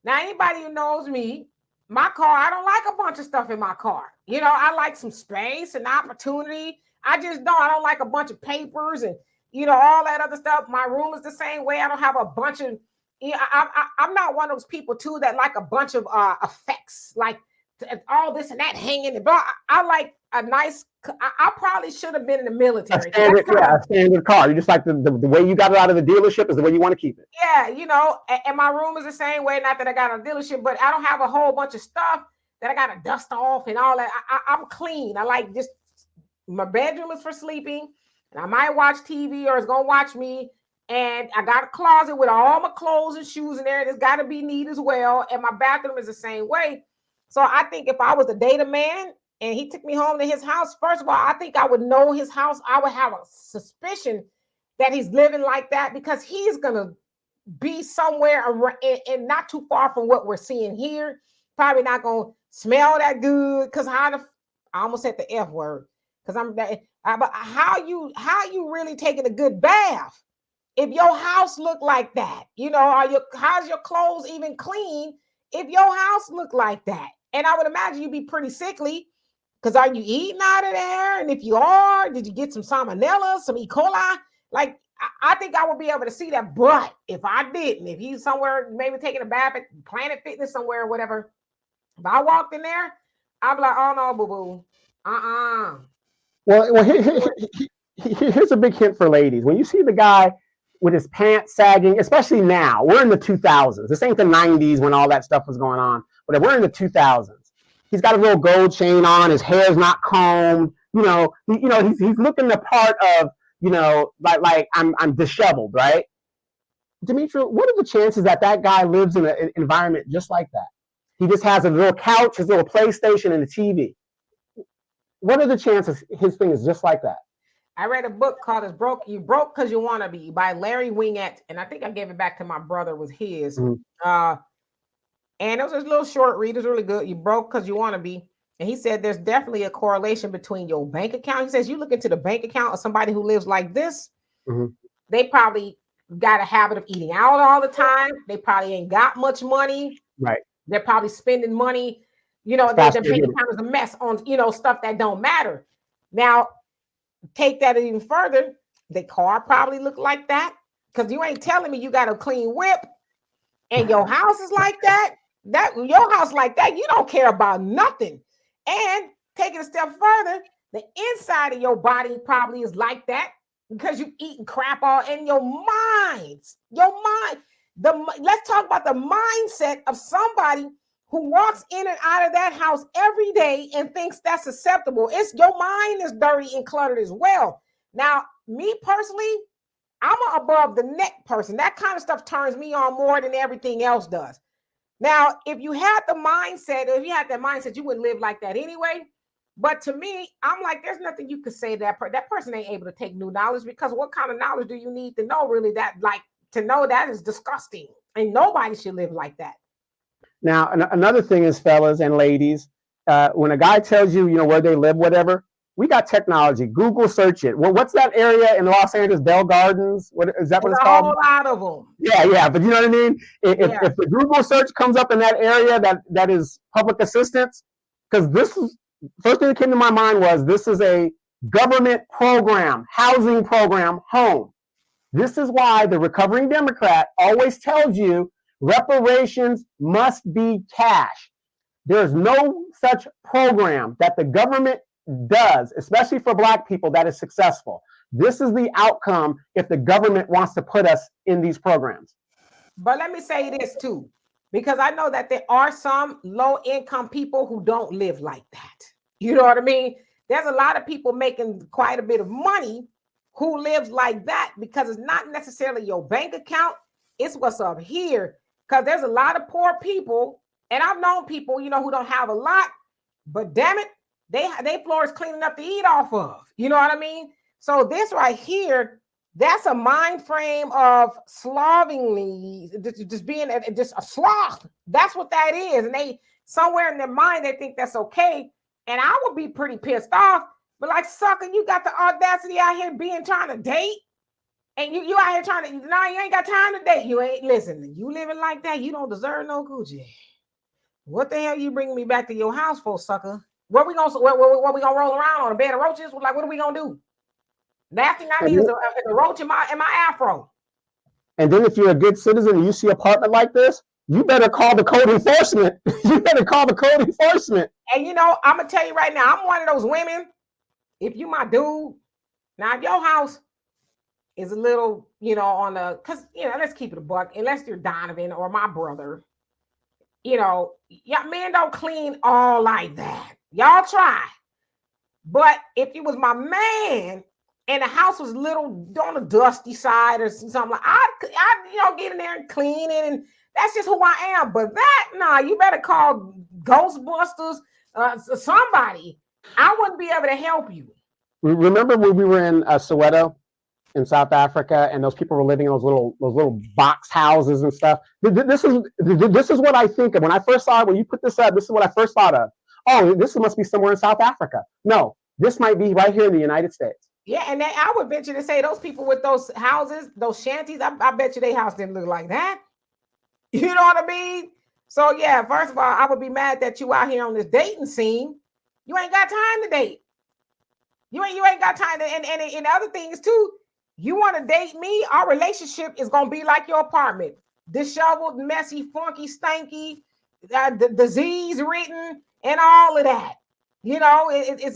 Now, anybody who knows me, my car, I don't like a bunch of stuff in my car. You know, I like some space and opportunity. I don't like a bunch of papers and, you know, all that other stuff. My room is the same way. I don't have a bunch of, you know, I'm not one of those people too that like a bunch of effects, like all this and that hanging. But I like a nice, I probably should have been in the military. A standard car. You just like the way you got it out of the dealership is the way you want to keep it. Yeah, you know, and my room is the same way. Not that I got a dealership, but I don't have a whole bunch of stuff that I got to dust off and all that. I'm clean. I like just, my bedroom is for sleeping, and I might watch TV or it's going to watch me. And I got a closet with all my clothes and shoes in there. And it's got to be neat as well. And my bathroom is the same way. So I think if I was to date a man and he took me home to his house, first of all, I think I would know his house. I would have a suspicion that he's living like that, because he's going to be somewhere and not too far from what we're seeing here. Probably not going to smell that good, because I almost said the F word, because but how you really taking a good bath if your house look like that? You know, how's your clothes even clean if your house look like that? And I would imagine you'd be pretty sickly, because are you eating out of there? And if you are, did you get some salmonella, some E. coli? Like, I think I would be able to see that. But if I didn't, if he's somewhere, maybe taking a bath at Planet Fitness somewhere or whatever, if I walked in there, I'd be like, oh no, boo-boo. Well, here's a big hint for ladies. When you see the guy with his pants sagging, especially now, we're in the 2000s. This ain't the 90s when all that stuff was going on. But if we're in the 2000s, he's got a little gold chain on, his hair's not combed, he's looking the part of, like I'm disheveled, right? Demetra, what are the chances that guy lives in an environment just like that? He just has a little couch, his little PlayStation, and a TV. What are the chances his thing is just like that? I read a book called You Broke Because You Want to Be by Larry Wingate. And I think I gave it back to my brother, was his. Mm-hmm. And it was a little short read. It was really good. You broke because you want to be. And he said there's definitely a correlation between your bank account. He says you look into the bank account of somebody who lives like this, mm-hmm. They probably got a habit of eating out all the time. They probably ain't got much money. Right. They're probably spending money. You know, their bank account is a mess on, stuff that don't matter. Now, take that even further. The car probably look like that, because you ain't telling me you got a clean whip and your house is like that. Your house like that, you don't care about nothing. And take it a step further, The inside of your body probably is like that because you eating crap all in your mind. Your mind. Let's talk about the mindset of somebody who walks in and out of that house every day and thinks that's acceptable. It's your mind is dirty and cluttered as well. Now, me personally, I'm an above the neck person. That kind of stuff turns me on more than everything else does. Now, if you had the mindset, or if you had that mindset, you wouldn't live like that anyway. But to me, I'm like, there's nothing you could say that that person ain't able to take new knowledge, because what kind of knowledge do you need to know really that, like, to know that is disgusting, and nobody should live like that. Now, another thing is, fellas and ladies, when a guy tells you, where they live, whatever, we got technology. Google search it. Well, what's that area in Los Angeles? Bell Gardens? What is that? What it's called? A whole lot of them. Yeah, but you know what I mean. If the Google search comes up in that area that is public assistance, because this is first thing that came to my mind was this is a government program, housing program, home. This is why the recovering Democrat always tells you reparations must be cash. There's no such program that the government does, especially for Black people, that is successful. This is the outcome if the government wants to put us in these programs. But let me say this too, because I know that there are some low-income people who don't live like that. You know what I mean? There's a lot of people making quite a bit of money who lives like that, because it's not necessarily your bank account, it's what's up here. Because there's a lot of poor people, and I've known people, who don't have a lot, but damn it, they floor is clean enough to eat off of. You know what I mean? So this right here, that's a mind frame of slovenly, just being just a sloth. That's what that is. And they somewhere in their mind, they think that's okay. And I would be pretty pissed off. But like, sucker, you got the audacity out here trying to date. And you out here trying to, you ain't got time to date. You ain't, listen, you living like that, you don't deserve no Gucci. What the hell you bringing me back to your house for, sucker? What we gonna roll around on a bed of roaches? Like, what are we gonna do? Last thing I need is a roach in my afro. And then if you're a good citizen and you see an apartment like this, you better call the code enforcement. You better call the code enforcement. And I'm gonna tell you right now, I'm one of those women. If you my dude, now if your house is a little, on the, because let's keep it a buck, unless you're Donovan or my brother, men don't clean all like that. Y'all try. But if it was my man and the house was a little on the dusty side or something, like I get in there and clean it, and that's just who I am. But you better call Ghostbusters, somebody. I wouldn't be able to help you. Remember when we were in Soweto in South Africa, and those people were living in those little box houses and stuff? This is what I think of when I first saw it. When you put this up, this is what I first thought of. Oh, this must be somewhere in South Africa. No, this might be right here in the United States. Yeah, and I would venture to say those people with those houses, those shanties, I bet you their house didn't look like that. You know what I mean? So yeah, first of all, I would be mad that you out here on this dating scene. You ain't got time to date. You ain't got time to, and other things too. You want to date me? Our relationship is gonna be like your apartment, disheveled, messy, funky, stanky, disease ridden, and all of that. It's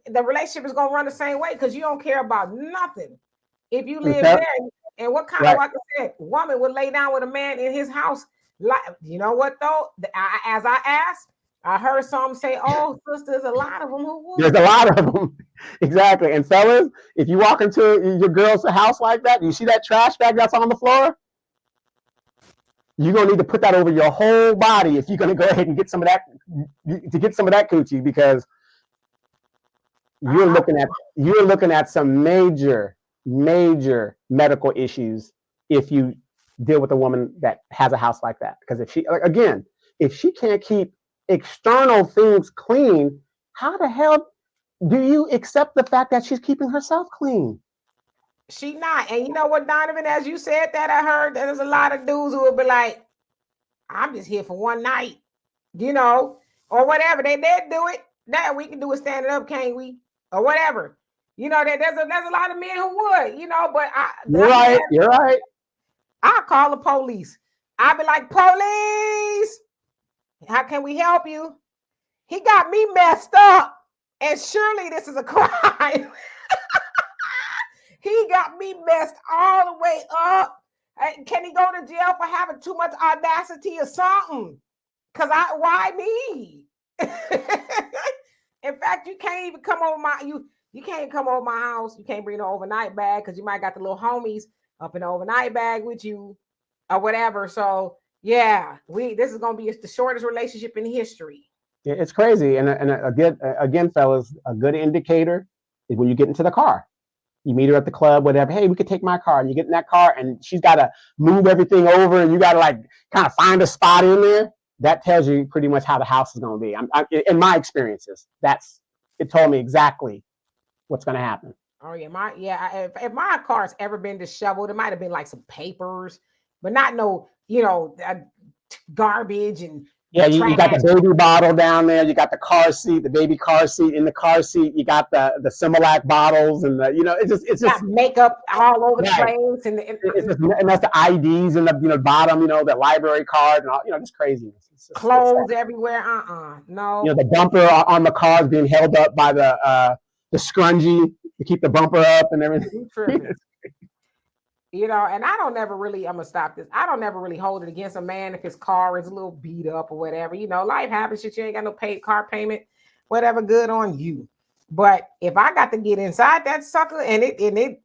the relationship is gonna run the same way because you don't care about nothing. If you live there, and what kind of, like I said, woman would lay down with a man in his house? Like, you know what though? As I asked, I heard some say, "Oh, sister, there's a lot of them who would." There's a lot of them, exactly. And fellas, if you walk into your girl's house like that, you see that trash bag that's on the floor, you're gonna need to put that over your whole body if you're gonna go ahead and get some of that coochie, because you're looking at some major medical issues if you deal with a woman that has a house like that. Because if she can't keep external things clean, how the hell do you accept the fact that she's keeping herself clean? She not. And you know what, Donovan, as you said that, I heard that there's a lot of dudes who will be like, I'm just here for one night, or whatever. They do it. Now we can do it standing up, can't we? Or whatever. There's a lot of men who would, but you're right. I'll call the police. I'll be like, police, how can we help you? He got me messed up. And surely this is a crime. He got me messed all the way up. Can he go to jail for having too much audacity or something? Why me? In fact, you can't even come over you can't come over my house. You can't bring an overnight bag because you might got the little homies up in the overnight bag with you or whatever. So yeah, this is gonna be the shortest relationship in history. Yeah, it's crazy. And again, fellas, a good indicator is when you get into the car. You meet her at the club, whatever. Hey, we could take my car. And you get in that car, and she's got to move everything over, and you got to like kind of find a spot in there. That tells you pretty much how the house is going to be. In my experiences, it told me exactly what's going to happen. Oh yeah, if my car's ever been disheveled, it might have been like some papers, but not no, garbage and. Yeah, you got the baby bottle down there. You got the car seat, the baby car seat. In the car seat, you got the Similac bottles, and it's just makeup all over the place, and that's the IDs in the bottom, the library card, and all, just craziness. Clothes everywhere. No. The bumper on the car is being held up by the scrunchie to keep the bumper up and everything. And I'm gonna stop this. I don't ever really hold it against a man if his car is a little beat up or whatever. Life happens. Shit, you ain't got no paid car payment, whatever. Good on you. But if I got to get inside that sucker because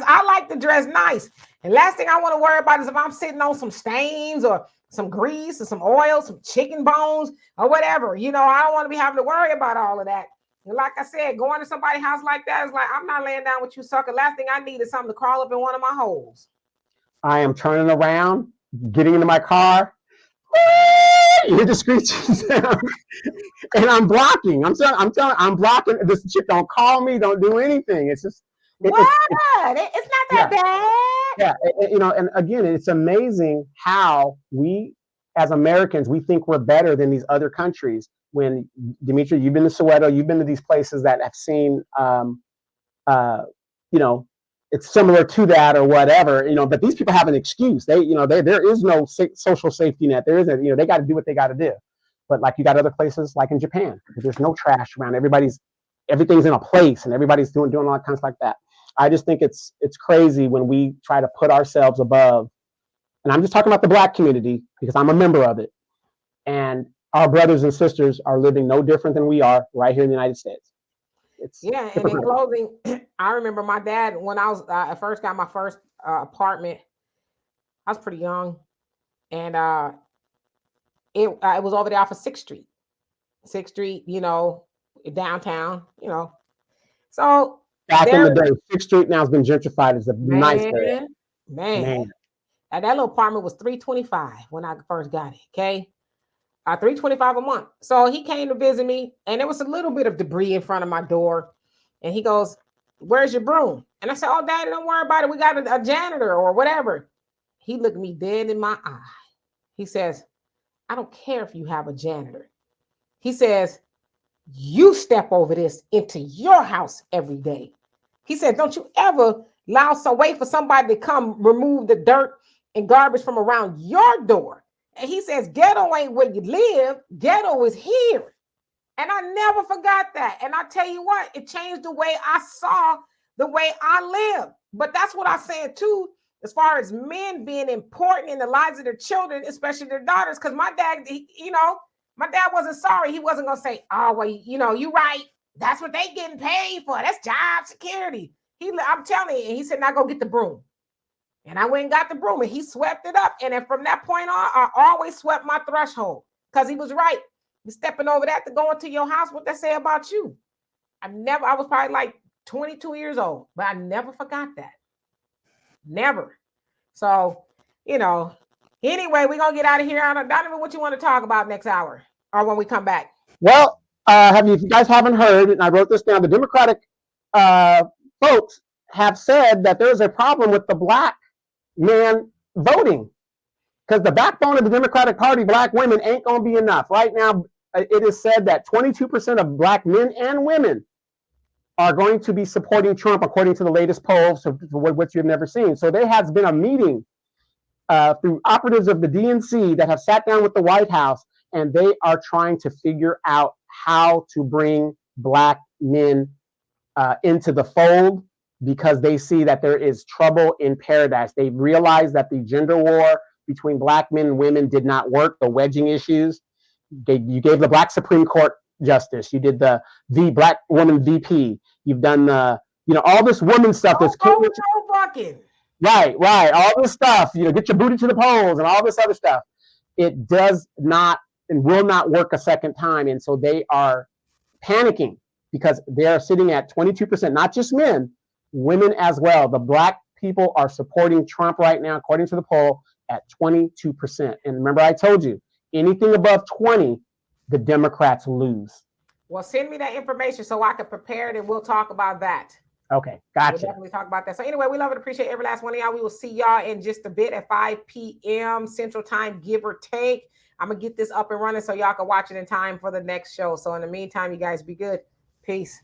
I like to dress nice, and last thing I want to worry about is if I'm sitting on some stains or some grease or some oil, some chicken bones or whatever. I don't want to be having to worry about all of that. And like I said, going to somebody's house like that is like, I'm not laying down with you, sucker. Last thing I need is something to crawl up in one of my holes. I am turning around, getting into my car. You hear the screeching sound, and I'm blocking. I'm blocking. This chick don't call me, don't do anything. It's just it's not that bad. Yeah, and again, it's amazing how we, as Americans, we think we're better than these other countries. When Demetra, you've been to Soweto, you've been to these places that have seen, it's similar to that or whatever, but these people have an excuse. There is no social safety net. There isn't, they got to do what they got to do. But like you got other places like in Japan, there's no trash around. Everything's in a place and everybody's doing all kinds like that. I just think it's crazy when we try to put ourselves above, and I'm just talking about the Black community because I'm a member of it. And our brothers and sisters are living no different than we are right here in the United States. And in closing, I remember my dad when I first got my first apartment. I was pretty young, and it was over there off of 6th Street. 6th Street, downtown, So back in the day, 6th Street now has been gentrified as a nice area. Man. And that little apartment was $325 when I first got it. Okay. $325 a month. So he came to visit me, and there was a little bit of debris in front of my door. And he goes, "Where's your broom?" And I said, "Oh, Daddy, don't worry about it. We got a janitor or whatever." He looked me dead in my eye. He says, "I don't care if you have a janitor." He says, "You step over this into your house every day." He said, "Don't you ever wait for somebody to come remove the dirt and garbage from around your door." And he says, "Ghetto ain't where you live. Ghetto is here." And I never forgot that. And I tell you what, it changed the way I saw the way I live. But that's what I said too, as far as men being important in the lives of their children, especially their daughters. Because my dad, my dad wasn't sorry. He wasn't going to say, "Oh, well, you right. That's what they getting paid for. That's job security." I'm telling you. And he said, "Now go get the broom." And I went and got the broom, and he swept it up. And then from that point on, I always swept my threshold because he was right. You're stepping over that to go into your house. What that say about you? I was probably like 22 years old, but I never forgot that. Never. So, anyway, we're going to get out of here. Donovan, what you want to talk about next hour or when we come back? Well, if you guys haven't heard, and I wrote this down, the Democratic folks have said that there's a problem with the Black men voting because the backbone of the Democratic Party, Black women, ain't going to be enough. Right now, it is said that 22% of Black men and women are going to be supporting Trump, according to the latest polls, which you've never seen. So there has been a meeting through operatives of the DNC that have sat down with the White House, and they are trying to figure out how to bring Black men into the fold, because they see that there is trouble in paradise. They realize that the gender war between Black men and women did not work, the wedging issues. You gave the Black Supreme Court justice. You did the Black woman VP. You've done the, all this woman stuff that's right. All this stuff, get your booty to the polls and all this other stuff. It does not and will not work a second time. And so they are panicking because they are sitting at 22%, not just men, women as well. The Black people are supporting Trump right now, according to the poll, at 22%. And remember, I told you, anything above 20, the Democrats lose. Well, send me that information so I can prepare it, and we'll talk about that. Okay, gotcha. We'll definitely talk about that. So anyway, we love and appreciate every last one of y'all. We will see y'all in just a bit at 5 p.m. Central Time, give or take. I'm going to get this up and running so y'all can watch it in time for the next show. So in the meantime, you guys be good. Peace.